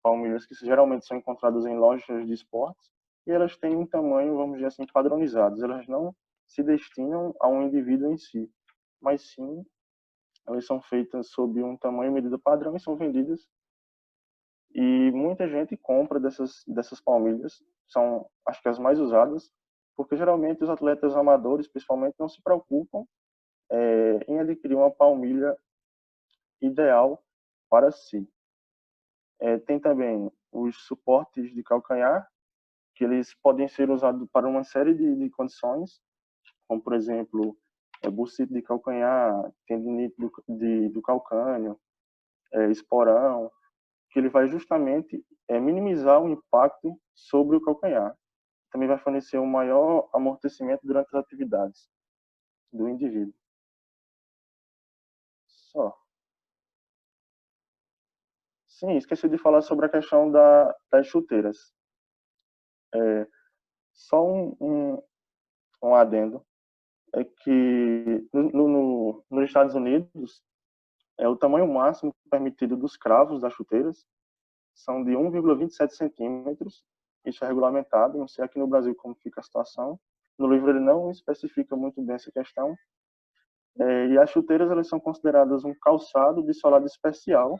palmilhas que geralmente são encontradas em lojas de esportes, e elas têm um tamanho, vamos dizer assim, padronizado. Elas não se destinam a um indivíduo em si, mas sim, elas são feitas sob um tamanho e medida padrão e são vendidas. E muita gente compra dessas palmilhas, são, acho que as mais usadas, porque geralmente os atletas amadores, principalmente, não se preocupam em adquirir uma palmilha ideal para si. Tem também os suportes de calcanhar, que eles podem ser usados para uma série de condições, como, por exemplo, bursite de calcanhar, tendinite do calcâneo, esporão, que ele vai justamente minimizar o impacto sobre o calcanhar. Também vai fornecer um maior amortecimento durante as atividades do indivíduo. Só. Sim, esqueci de falar sobre a questão das chuteiras. Só um adendo é que nos Estados Unidos o tamanho máximo permitido dos cravos das chuteiras são de 1,27 centímetros. Isso é regulamentado. Não sei aqui no Brasil como fica a situação. No livro ele não especifica muito bem essa questão. E as chuteiras elas são consideradas um calçado de solado especial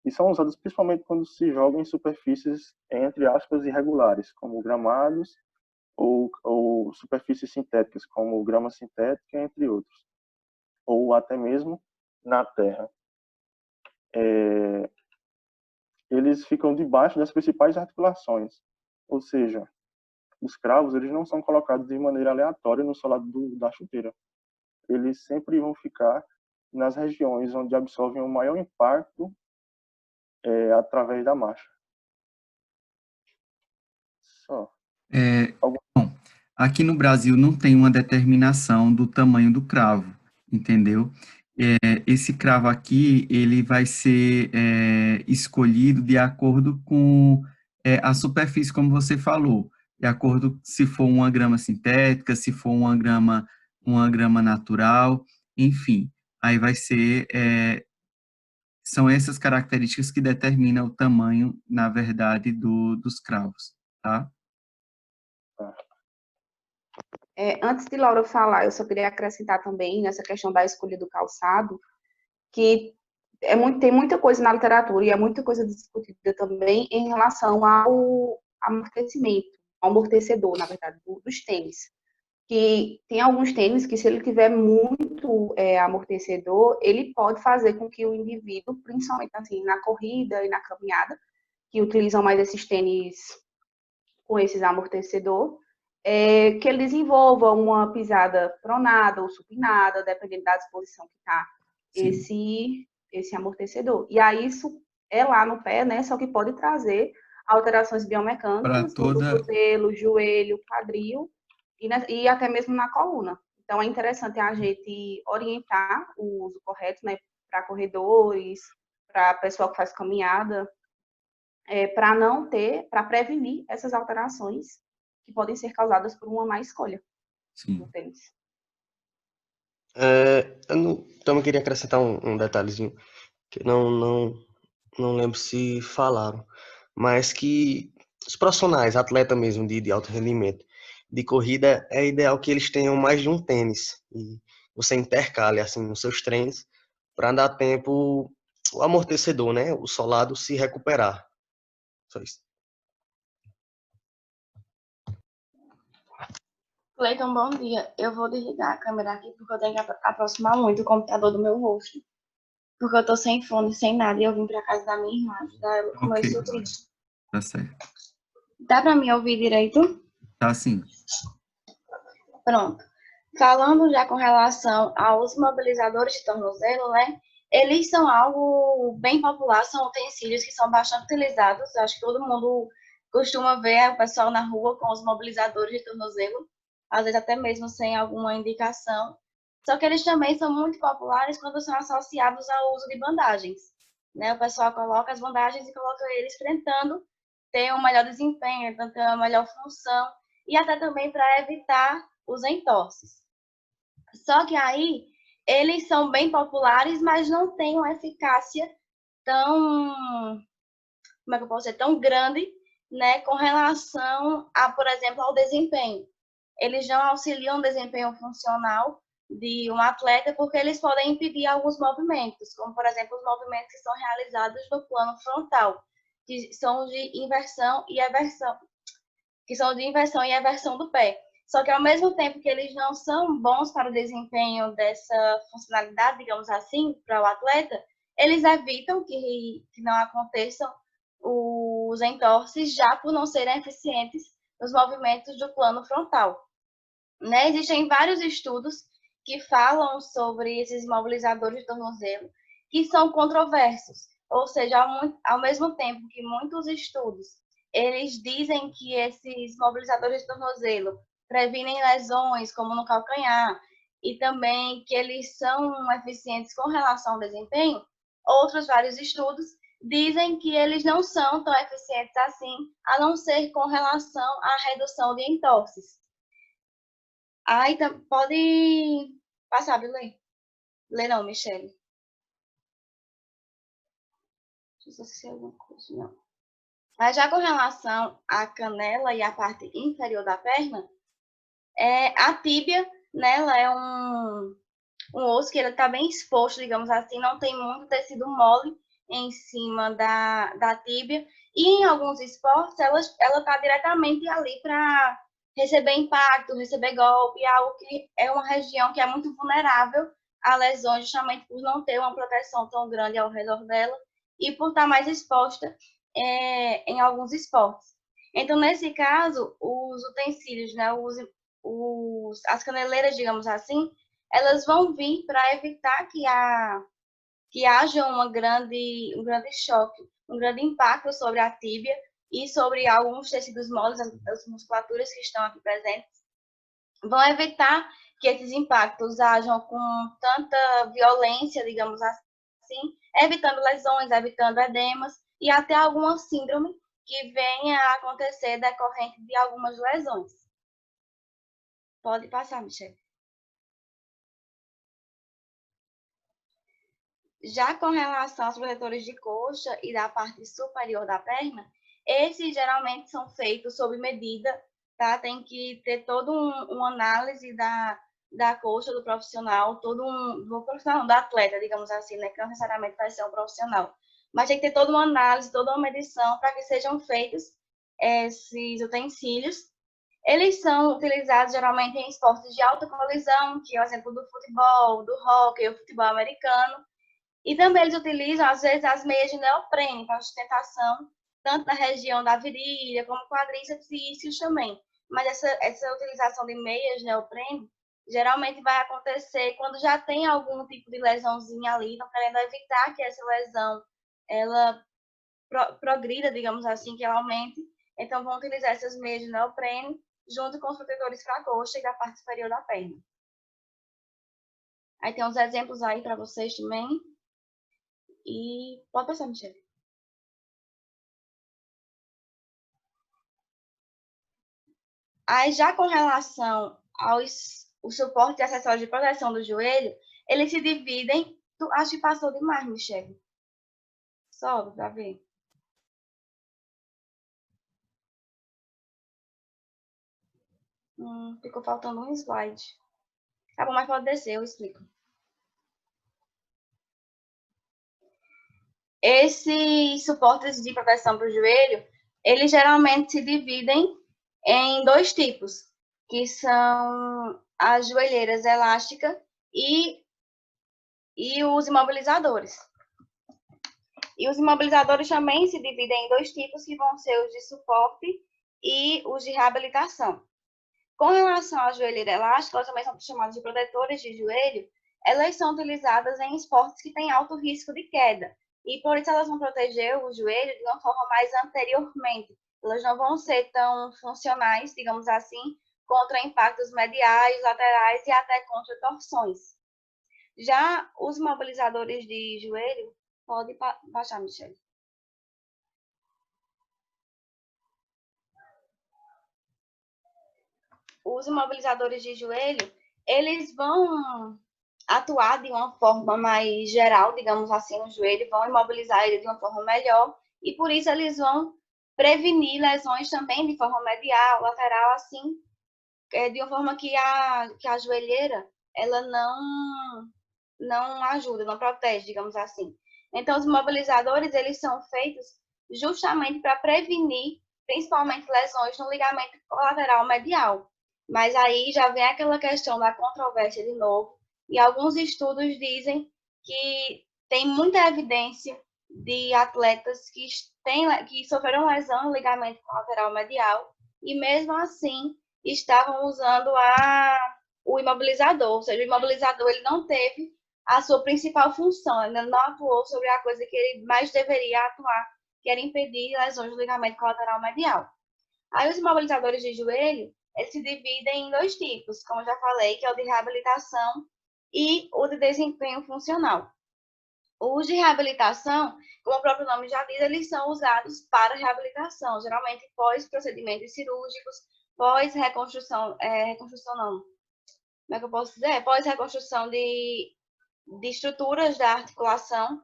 e são usadas principalmente quando se joga em superfícies, entre aspas, irregulares, como gramados ou superfícies sintéticas, como grama sintética, entre outros, ou até mesmo na terra. Eles ficam debaixo das principais articulações, ou seja, os cravos eles não são colocados de maneira aleatória no solado da chuteira. Eles sempre vão ficar nas regiões onde absorvem o maior impacto através da marcha. Só. Bom, aqui no Brasil não tem uma determinação do tamanho do cravo, entendeu? Esse cravo aqui, ele vai ser escolhido de acordo com a superfície, como você falou, de acordo se for uma grama sintética, se for uma grama natural. enfim, aí vai ser, são essas características que determinam o tamanho, na verdade, dos cravos, tá? Antes de Laura falar, eu só queria acrescentar também nessa questão da escolha do calçado, que tem muita coisa na literatura e é muita coisa discutida também em relação ao amortecimento, ao amortecedor, na verdade, dos tênis. Que tem alguns tênis que, se ele tiver muito amortecedor, ele pode fazer com que o indivíduo, principalmente assim, na corrida e na caminhada, que utilizam mais esses tênis com esses amortecedor, que ele desenvolva uma pisada pronada ou supinada, dependendo da disposição que está esse amortecedor. E aí isso é lá no pé, né? Só que pode trazer alterações biomecânicas no tornozelo, joelho, quadril e até mesmo na coluna. Então é interessante a gente orientar o uso correto, né? Para corredores, para pessoal que faz caminhada, para prevenir essas alterações que podem ser causadas por uma má escolha no tênis. Eu também queria acrescentar um detalhezinho, que não lembro se falaram, mas que os profissionais, atleta mesmo de alto rendimento, de corrida, é ideal que eles tenham mais de um tênis, e você intercale assim nos seus treinos, para dar tempo o amortecedor, né, o solado se recuperar. Só isso. Cleiton, bom dia. Eu vou desligar a câmera aqui porque eu tenho que aproximar muito o computador do meu rosto. Porque eu tô sem fone, sem nada, e eu vim pra casa da minha irmã ajudar ela com o meu estudo. Tá certo. Dá pra me ouvir direito? Tá sim. Pronto. Falando já com relação aos mobilizadores de tornozelo, né? Eles são algo bem popular, são utensílios que são bastante utilizados. Acho que todo mundo costuma ver o pessoal na rua com os mobilizadores de tornozelo, às vezes até mesmo sem alguma indicação. Só que eles também são muito populares quando são associados ao uso de bandagens, né? O pessoal coloca as bandagens e coloca eles tentando ter um melhor desempenho, tentando ter uma melhor função, e até também para evitar os entorses. Só que aí, eles são bem populares, mas não têm uma eficácia tão, como é que eu posso dizer, tão grande, né, com relação a, por exemplo, ao desempenho. Eles não auxiliam o desempenho funcional de um atleta porque eles podem impedir alguns movimentos, como, por exemplo, os movimentos que são realizados no plano frontal, que são de inversão e eversão, do pé. Só que, ao mesmo tempo que eles não são bons para o desempenho dessa funcionalidade, digamos assim, para o atleta, eles evitam que não aconteçam os entorses, já por não serem eficientes nos movimentos do plano frontal. Né? Existem vários estudos que falam sobre esses mobilizadores de tornozelo, que são controversos. Ou seja, ao mesmo tempo que muitos estudos eles dizem que esses mobilizadores de tornozelo previnem lesões, como no calcanhar, e também que eles são eficientes com relação ao desempenho, outros vários estudos dizem que eles não são tão eficientes assim, a não ser com relação à redução de entorses. Aí pode passar, viu, Lê? Lê não, Michele. Deixa eu ver se alguma coisa, não. Mas já com relação à canela e à parte inferior da perna, a tíbia, né, ela é um osso que ele está bem exposto, digamos assim, não tem muito tecido mole em cima da tíbia. E em alguns esportes, ela está diretamente ali para receber impacto, receber golpe, algo que é uma região que é muito vulnerável a lesões, justamente por não ter uma proteção tão grande ao redor dela e por estar mais exposta em alguns esportes. Então, nesse caso, os utensílios, né, as caneleiras, digamos assim, elas vão vir para evitar que haja um grande choque, um grande impacto sobre a tíbia e sobre alguns tecidos moles, as musculaturas que estão aqui presentes. Vão evitar que esses impactos hajam com tanta violência, digamos assim, evitando lesões, evitando edemas e até alguma síndrome que venha a acontecer decorrente de algumas lesões. Pode passar, Michele. Já com relação aos protetores de coxa e da parte superior da perna, esses geralmente são feitos sob medida, tá? Tem que ter toda uma análise da coxa do profissional, do profissional, do atleta, digamos assim, né? Que não necessariamente vai ser um profissional. Mas tem que ter toda uma análise, toda uma medição para que sejam feitos esses utensílios. Eles são utilizados geralmente em esportes de alta colisão, que é o exemplo do futebol, do hóquei, o futebol americano. E também eles utilizam, às vezes, as meias de neoprene para sustentação, tanto na região da virilha, como quadríceps e isquios também. Mas essa utilização de meias de neoprene geralmente vai acontecer quando já tem algum tipo de lesãozinha ali, estão querendo evitar que essa lesão ela progrida, digamos assim, que ela aumente. Então, vão utilizar essas meias de neoprene junto com os protetores para a coxa e da parte superior da perna. Aí tem uns exemplos aí para vocês também. E pode passar, Michelle. Aí, já com relação aos suportes e acessórios de proteção do joelho, eles se dividem. Acho que passou demais, Michelle. Sobe para ver. Ficou faltando um slide. Tá bom, mas pode descer, eu explico. Esses suportes de proteção para o joelho, eles geralmente se dividem em dois tipos, que são as joelheiras elásticas e os imobilizadores. E os imobilizadores também se dividem em dois tipos, que vão ser os de suporte e os de reabilitação. Com relação à joelheira elástica, elas também são chamadas de protetores de joelho, elas são utilizadas em esportes que têm alto risco de queda. E por isso elas vão proteger o joelho de uma forma mais anteriormente. Elas não vão ser tão funcionais, digamos assim, contra impactos mediais, laterais e até contra torções. Já os mobilizadores de joelho, pode baixar, Michelle. Os imobilizadores de joelho, eles vão atuar de uma forma mais geral, digamos assim, no joelho, vão imobilizar ele de uma forma melhor, e por isso eles vão prevenir lesões também de forma medial, lateral, assim, de uma forma que a joelheira, ela não ajuda, não protege, digamos assim. Então, os imobilizadores, eles são feitos justamente para prevenir, principalmente, lesões no ligamento colateral medial. Mas aí já vem aquela questão da controvérsia de novo, e alguns estudos dizem que tem muita evidência de atletas que sofreram lesão no ligamento colateral medial e mesmo assim estavam usando o imobilizador, ou seja, o imobilizador ele não teve a sua principal função, ele não atuou sobre a coisa que ele mais deveria atuar, que era impedir lesões do ligamento colateral medial. Aí os imobilizadores de joelho, eles se dividem em dois tipos, como eu já falei, que é o de reabilitação e o de desempenho funcional. Os de reabilitação, como o próprio nome já diz, eles são usados para reabilitação, geralmente pós-procedimentos cirúrgicos, pós-reconstrução, reconstrução não, como é que eu posso dizer? Pós-reconstrução de estruturas da articulação,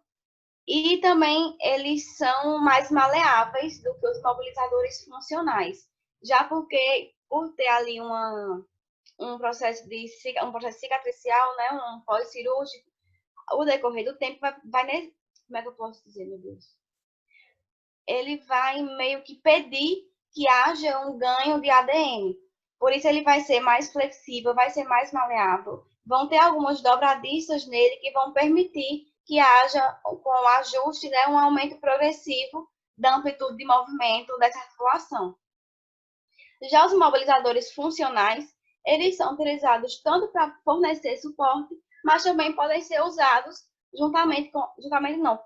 e também eles são mais maleáveis do que os mobilizadores funcionais, já porque por ter ali um processo cicatricial, né, um pós-cirúrgico, o decorrer do tempo vai nesse, como é que eu posso dizer, meu Deus? Ele vai meio que pedir que haja um ganho de ADN. Por isso ele vai ser mais flexível, vai ser mais maleável. Vão ter algumas dobradiças nele que vão permitir que haja, com o ajuste, né, um aumento progressivo da amplitude de movimento dessa articulação. Já os mobilizadores funcionais, eles são utilizados tanto para fornecer suporte, mas também podem ser usados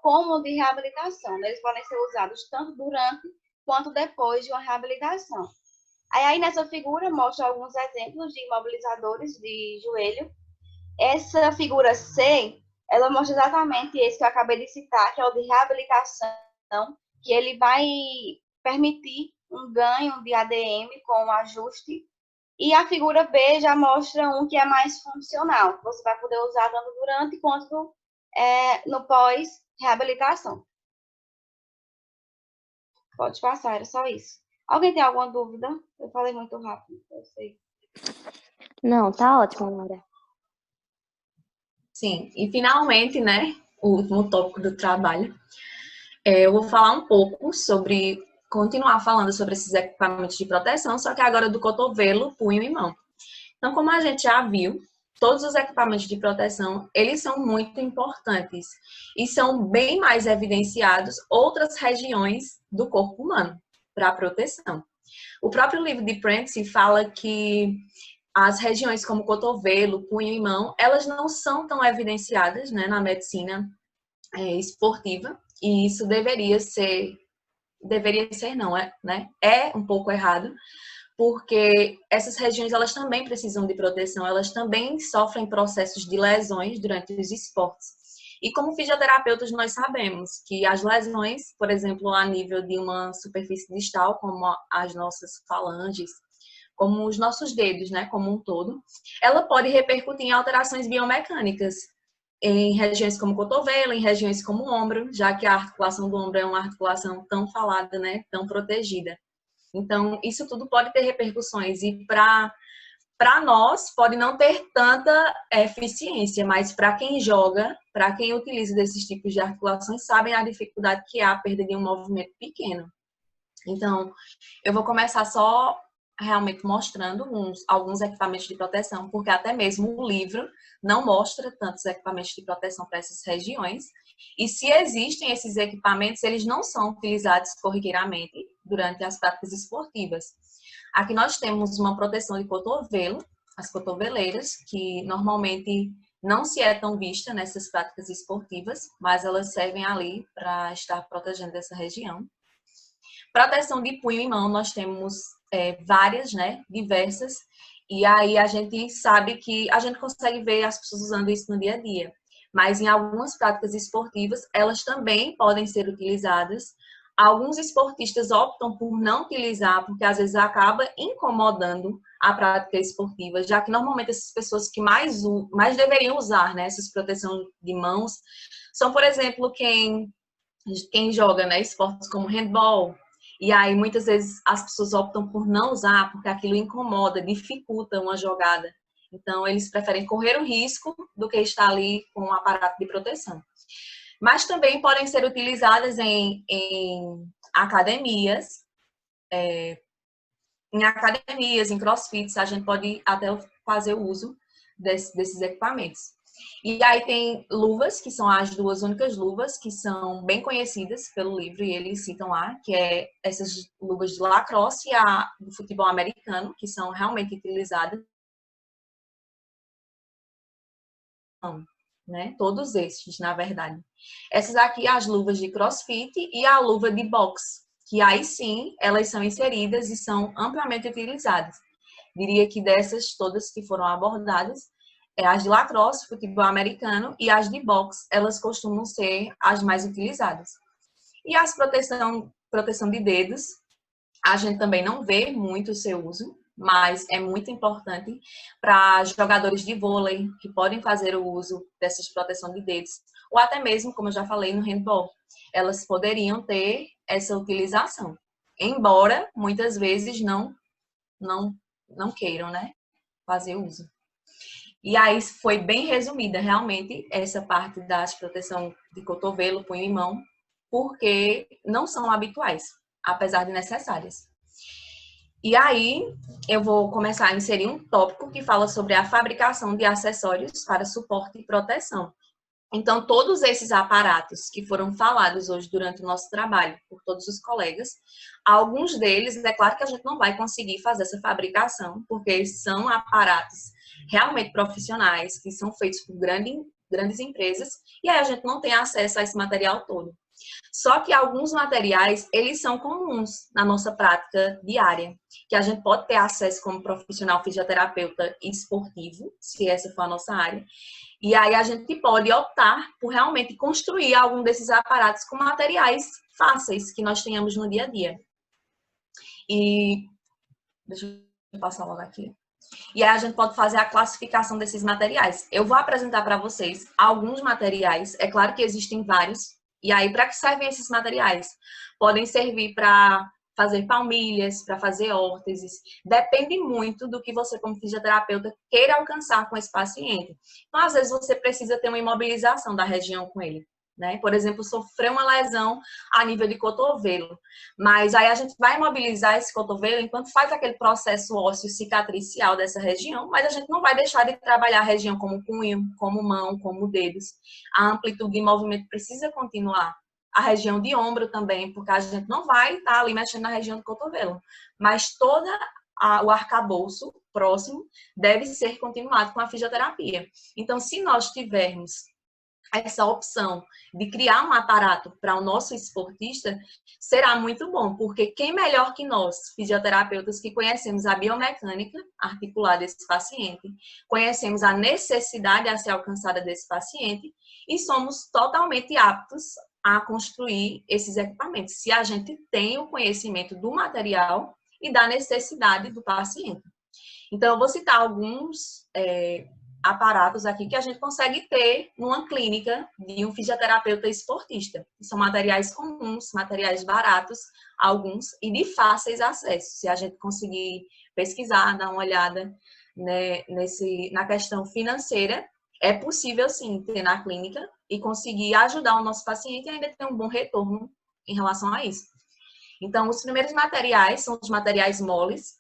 como de reabilitação. Né? Eles podem ser usados tanto durante quanto depois de uma reabilitação. Aí nessa figura mostra alguns exemplos de imobilizadores de joelho. Essa figura C, ela mostra exatamente esse que eu acabei de citar, que é o de reabilitação, que ele vai permitir um ganho de ADM com o ajuste. E a figura B já mostra um que é mais funcional, que você vai poder usar tanto durante quanto no pós-reabilitação. Pode passar, era só isso. Alguém tem alguma dúvida? Eu falei muito rápido, eu sei. Não, tá ótimo, Laura. Sim, e finalmente, né, o último tópico do trabalho, eu vou falar um pouco sobre, continuar falando sobre esses equipamentos de proteção, só que agora do cotovelo, punho e mão. Então, como a gente já viu, todos os equipamentos de proteção, eles são muito importantes e são bem mais evidenciados outras regiões do corpo humano para a proteção. O próprio livro de Prentice fala que as regiões como cotovelo, punho e mão, elas não são tão evidenciadas, né, na medicina esportiva, e isso deveria ser não, né? É um pouco errado, porque essas regiões elas também precisam de proteção, elas também sofrem processos de lesões durante os esportes. E como fisioterapeutas nós sabemos que as lesões, por exemplo, a nível de uma superfície distal, como as nossas falanges, como os nossos dedos, né, como um todo, ela pode repercutir em alterações biomecânicas em regiões como cotovelo, em regiões como ombro, já que a articulação do ombro é uma articulação tão falada, né, tão protegida. Então, isso tudo pode ter repercussões e para nós pode não ter tanta eficiência, mas para quem joga, para quem utiliza desses tipos de articulações, sabem a dificuldade que é a perda de um movimento pequeno. Então, eu vou começar só realmente mostrando alguns equipamentos de proteção, porque até mesmo o livro não mostra tantos equipamentos de proteção para essas regiões. E se existem esses equipamentos, eles não são utilizados corriqueiramente durante as práticas esportivas. Aqui nós temos uma proteção de cotovelo, as cotoveleiras, que normalmente não se é tão vista nessas práticas esportivas, mas elas servem ali para estar protegendo essa região. Proteção de punho e mão, nós temos várias, né, diversas, e aí a gente sabe que a gente consegue ver as pessoas usando isso no dia a dia, mas em algumas práticas esportivas, elas também podem ser utilizadas. Alguns esportistas optam por não utilizar, porque às vezes acaba incomodando a prática esportiva, já que normalmente essas pessoas que mais deveriam usar, né, essas proteção de mãos, são, por exemplo, quem joga, né, esportes como handball. E aí, muitas vezes, as pessoas optam por não usar, porque aquilo incomoda, dificulta uma jogada. Então, eles preferem correr o risco do que estar ali com um aparato de proteção. Mas também podem ser utilizadas em academias, em crossfits, a gente pode até fazer o uso desses equipamentos. E aí tem luvas, que são as duas únicas luvas que são bem conhecidas pelo livro, e eles citam lá, que é essas luvas de lacrosse e a do futebol americano, que são realmente utilizadas. Né? Todos esses, na verdade. Essas aqui, as luvas de crossfit e a luva de boxe, que aí sim, elas são inseridas e são amplamente utilizadas. Diria que dessas todas que foram abordadas, as de lacrosse, futebol americano e as de boxe, elas costumam ser as mais utilizadas. E as proteção de dedos, a gente também não vê muito o seu uso, mas é muito importante para jogadores de vôlei que podem fazer o uso dessas proteção de dedos, ou até mesmo, como eu já falei, no handball, elas poderiam ter essa utilização, embora muitas vezes não queiram, né, fazer uso. E aí foi bem resumida, realmente, essa parte das proteção de cotovelo, punho e mão, porque não são habituais, apesar de necessárias. E aí eu vou começar a inserir um tópico que fala sobre a fabricação de acessórios para suporte e proteção. Então, todos esses aparatos que foram falados hoje durante o nosso trabalho por todos os colegas, alguns deles, é claro que a gente não vai conseguir fazer essa fabricação, porque são aparatos realmente profissionais, que são feitos por grandes empresas, e aí a gente não tem acesso a esse material todo. Só que alguns materiais, eles são comuns na nossa prática diária, que a gente pode ter acesso como profissional fisioterapeuta esportivo, se essa for a nossa área, e aí a gente pode optar por realmente construir algum desses aparatos com materiais fáceis que nós tenhamos no dia a dia. E deixa eu passar logo aqui. E aí a gente pode fazer a classificação desses materiais. Eu vou apresentar para vocês alguns materiais, é claro que existem vários. E aí, para que servem esses materiais? Podem servir para fazer palmilhas, para fazer órteses. Depende muito do que você, como fisioterapeuta, queira alcançar com esse paciente. Então, às vezes, você precisa ter uma imobilização da região com ele, né? Por exemplo, sofreu uma lesão a nível de cotovelo, mas aí a gente vai imobilizar esse cotovelo enquanto faz aquele processo ósseo cicatricial dessa região, mas a gente não vai deixar de trabalhar a região como punho, como mão, como dedos. A amplitude de movimento precisa continuar. A região de ombro também, porque a gente não vai estar ali mexendo na região do cotovelo, mas todo o arcabouço próximo deve ser continuado com a fisioterapia. Então, se nós tivermos essa opção de criar um aparato para o nosso esportista, será muito bom, porque quem melhor que nós, fisioterapeutas, que conhecemos a biomecânica articular desse paciente, conhecemos a necessidade a ser alcançada desse paciente e somos totalmente aptos a construir esses equipamentos, se a gente tem o conhecimento do material e da necessidade do paciente. Então, eu vou citar alguns aparatos aqui que a gente consegue ter numa clínica de um fisioterapeuta esportista. São materiais comuns, materiais baratos, alguns, e de fáceis acessos. Se a gente conseguir pesquisar, dar uma olhada, né, na questão financeira, é possível sim ter na clínica e conseguir ajudar o nosso paciente e ainda ter um bom retorno em relação a isso. Então, os primeiros materiais são os materiais moles.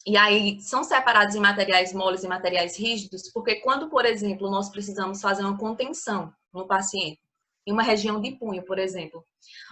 E aí, são separados em materiais moles e materiais rígidos, porque quando, por exemplo, nós precisamos fazer uma contenção no paciente, em uma região de punho, por exemplo.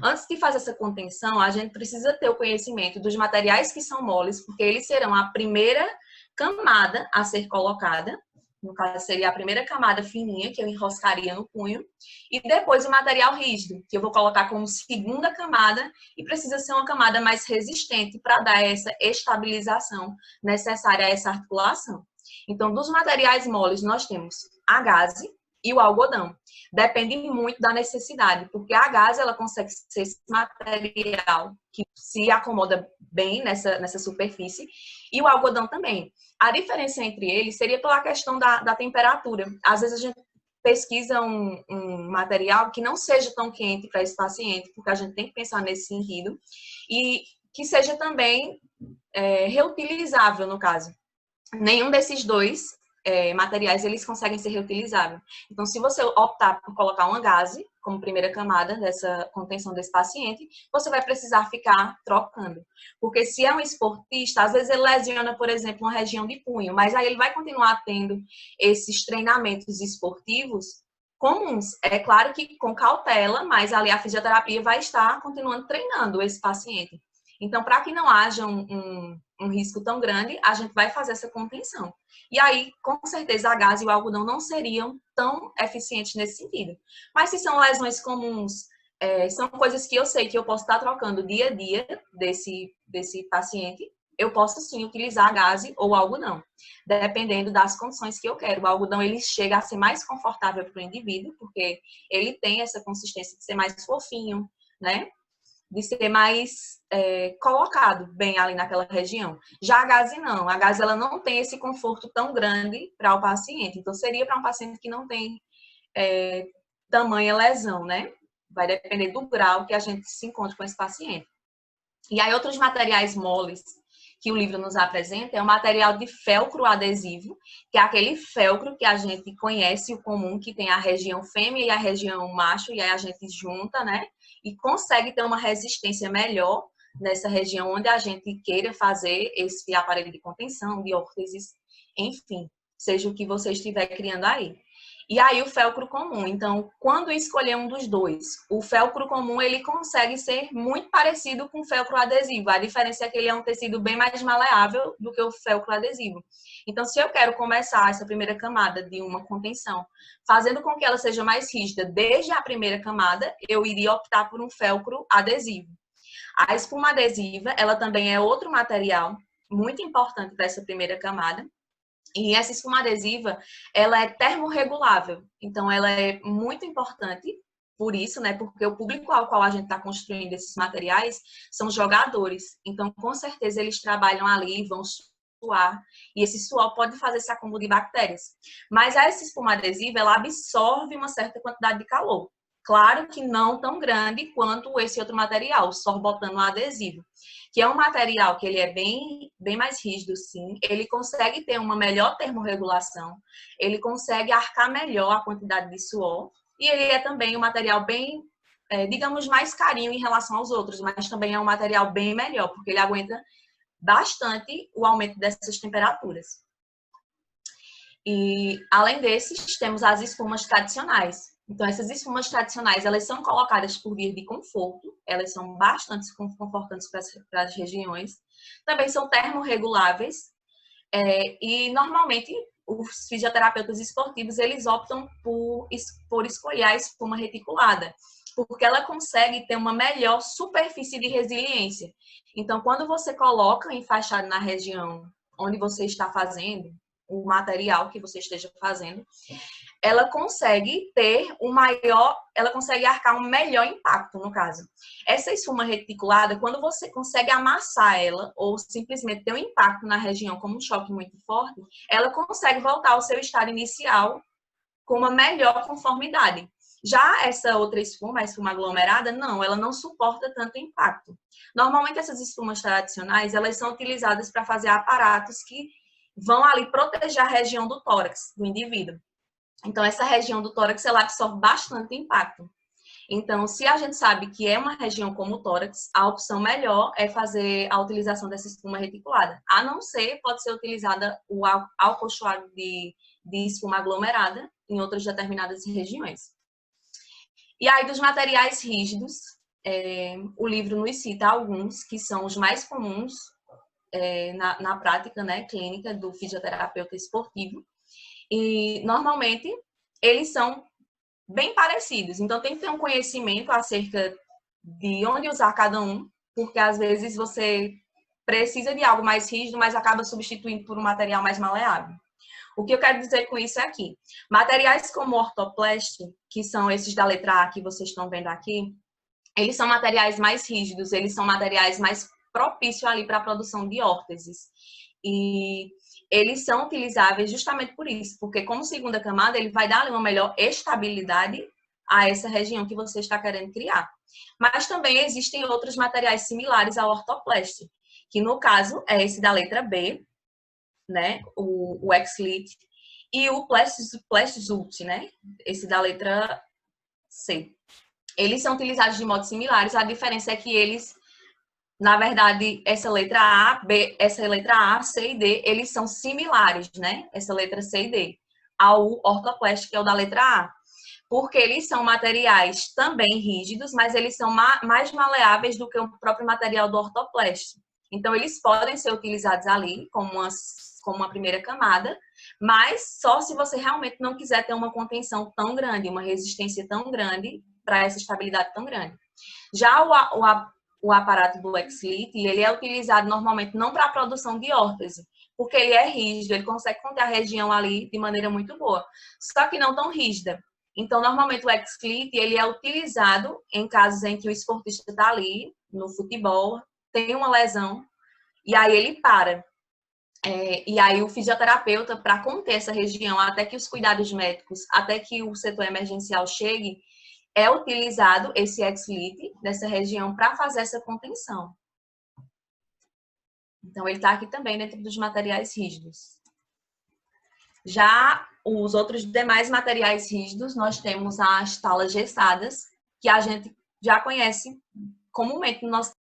Antes de fazer essa contenção, a gente precisa ter o conhecimento dos materiais que são moles, porque eles serão a primeira camada a ser colocada. No caso, seria a primeira camada fininha, que eu enroscaria no punho. E depois o material rígido, que eu vou colocar como segunda camada. E precisa ser uma camada mais resistente para dar essa estabilização necessária a essa articulação. Então, dos materiais moles, nós temos a gaze e o algodão. Depende muito da necessidade, porque a gaze ela consegue ser esse material que se acomoda bem nessa superfície, e o algodão também. A diferença entre eles seria pela questão da temperatura. Às vezes a gente pesquisa um material que não seja tão quente para esse paciente, porque a gente tem que pensar nesse sentido, e que seja também reutilizável, no caso. Nenhum desses dois materiais, eles conseguem ser reutilizáveis. Então, se você optar por colocar uma gaze como primeira camada dessa contenção desse paciente, você vai precisar ficar trocando. Porque se é um esportista, às vezes ele lesiona, por exemplo, uma região de punho, mas aí ele vai continuar tendo esses treinamentos esportivos comuns. É claro que com cautela, mas ali a fisioterapia vai estar continuando treinando esse paciente. Então, para que não haja um risco tão grande, a gente vai fazer essa contenção. E aí, com certeza, a gaze e o algodão não seriam tão eficientes nesse sentido. Mas se são lesões comuns, são coisas que eu sei que eu posso estar trocando dia a dia desse paciente, eu posso sim utilizar a gaze ou algodão, dependendo das condições que eu quero. O algodão, ele chega a ser mais confortável para o indivíduo, porque ele tem essa consistência de ser mais fofinho, né? De ser mais colocado bem ali naquela região. Já a gaze não. A gaze ela não tem esse conforto tão grande para o paciente. Então, seria para um paciente que não tem tamanha lesão, né? Vai depender do grau que a gente se encontra com esse paciente. E aí, outros materiais moles que o livro nos apresenta é o material de felcro adesivo, que é aquele felcro que a gente conhece, o comum, que tem a região fêmea e a região macho, e aí a gente junta, né? E consegue ter uma resistência melhor nessa região onde a gente queira fazer esse aparelho de contenção, de órteses, enfim, seja o que você estiver criando aí. E aí o felcro comum. Então, quando escolher um dos dois, o felcro comum ele consegue ser muito parecido com o felcro adesivo. A diferença é que ele é um tecido bem mais maleável do que o felcro adesivo. Então, se eu quero começar essa primeira camada de uma contenção, fazendo com que ela seja mais rígida desde a primeira camada, eu iria optar por um felcro adesivo. A espuma adesiva, ela também é outro material muito importante para essa primeira camada. E essa espuma adesiva, ela é termorregulável. Então, ela é muito importante por isso, né? Porque o público ao qual a gente está construindo esses materiais são jogadores. Então, com certeza, eles trabalham ali, vão suar, e esse suor pode fazer esse acúmulo de bactérias. Mas essa espuma adesiva, ela absorve uma certa quantidade de calor. Claro que não tão grande quanto esse outro material, o sorbotano adesivo, que é um material que ele é bem mais rígido, sim. Ele consegue ter uma melhor termorregulação, ele consegue arcar melhor a quantidade de suor, e ele é também um material bem, digamos, mais carinho em relação aos outros, mas também é um material bem melhor, porque ele aguenta bastante o aumento dessas temperaturas. E, além desses, temos as espumas tradicionais. Então, essas espumas tradicionais, elas são colocadas por via de conforto, elas são bastante confortantes para as regiões, também são termorreguláveis, e, normalmente, os fisioterapeutas esportivos, eles optam por escolher a espuma reticulada, porque ela consegue ter uma melhor superfície de resiliência. Então, quando você coloca enfaixado na região onde você está fazendo, o material que você esteja fazendo, ela consegue ela consegue arcar um melhor impacto, no caso. Essa espuma reticulada, quando você consegue amassar ela, ou simplesmente ter um impacto na região como um choque muito forte, ela consegue voltar ao seu estado inicial com uma melhor conformidade. Já essa outra espuma, a espuma aglomerada, não, ela não suporta tanto impacto. Normalmente essas espumas tradicionais, elas são utilizadas para fazer aparatos que vão ali proteger a região do tórax do indivíduo. Então, essa região do tórax, ela absorve bastante impacto. Então, se a gente sabe que é uma região como o tórax, a opção melhor é fazer a utilização dessa espuma reticulada. A não ser, pode ser utilizada o alcolchoado de espuma aglomerada em outras determinadas regiões. E aí, dos materiais rígidos, o livro nos cita alguns que são os mais comuns na prática, né, clínica do fisioterapeuta esportivo. E, normalmente, eles são bem parecidos. Então, tem que ter um conhecimento acerca de onde usar cada um, porque, às vezes, você precisa de algo mais rígido, mas acaba substituindo por um material mais maleável. O que eu quero dizer com isso é que materiais como o ortoplast, que são esses da letra A que vocês estão vendo aqui, eles são materiais mais rígidos, eles são materiais mais propícios ali para a produção de órteses. E eles são utilizáveis justamente por isso, porque como segunda camada, ele vai dar ali uma melhor estabilidade a essa região que você está querendo criar. Mas também existem outros materiais similares ao ortoplast, que no caso é esse da letra B, né, o X-Lit, e o Plastisult, né, esse da letra C. Eles são utilizados de modos similares, a diferença é que eles, na verdade, essa letra A, C e D, eles são similares, né, essa letra C e D, ao ortoplast, que é o da letra A, porque eles são materiais também rígidos, mas eles são mais maleáveis do que o próprio material do ortoplast. Então, eles podem ser utilizados ali como uma primeira camada, mas só se você realmente não quiser ter uma contenção tão grande, uma resistência tão grande para essa estabilidade tão grande. Já o aparato do X-Lit, ele é utilizado normalmente não para a produção de órtese, porque ele é rígido, ele consegue conter a região ali de maneira muito boa, só que não tão rígida. Então, normalmente o X-Lit, ele é utilizado em casos em que o esportista está ali no futebol, tem uma lesão, e aí ele para. E aí o fisioterapeuta, para conter essa região, até que os cuidados médicos, até que o setor emergencial chegue, é utilizado esse X-Lit nessa região para fazer essa contenção. Então, ele está aqui também dentro dos materiais rígidos. Já os outros demais materiais rígidos, nós temos as talas gessadas, que a gente já conhece comumente no nosso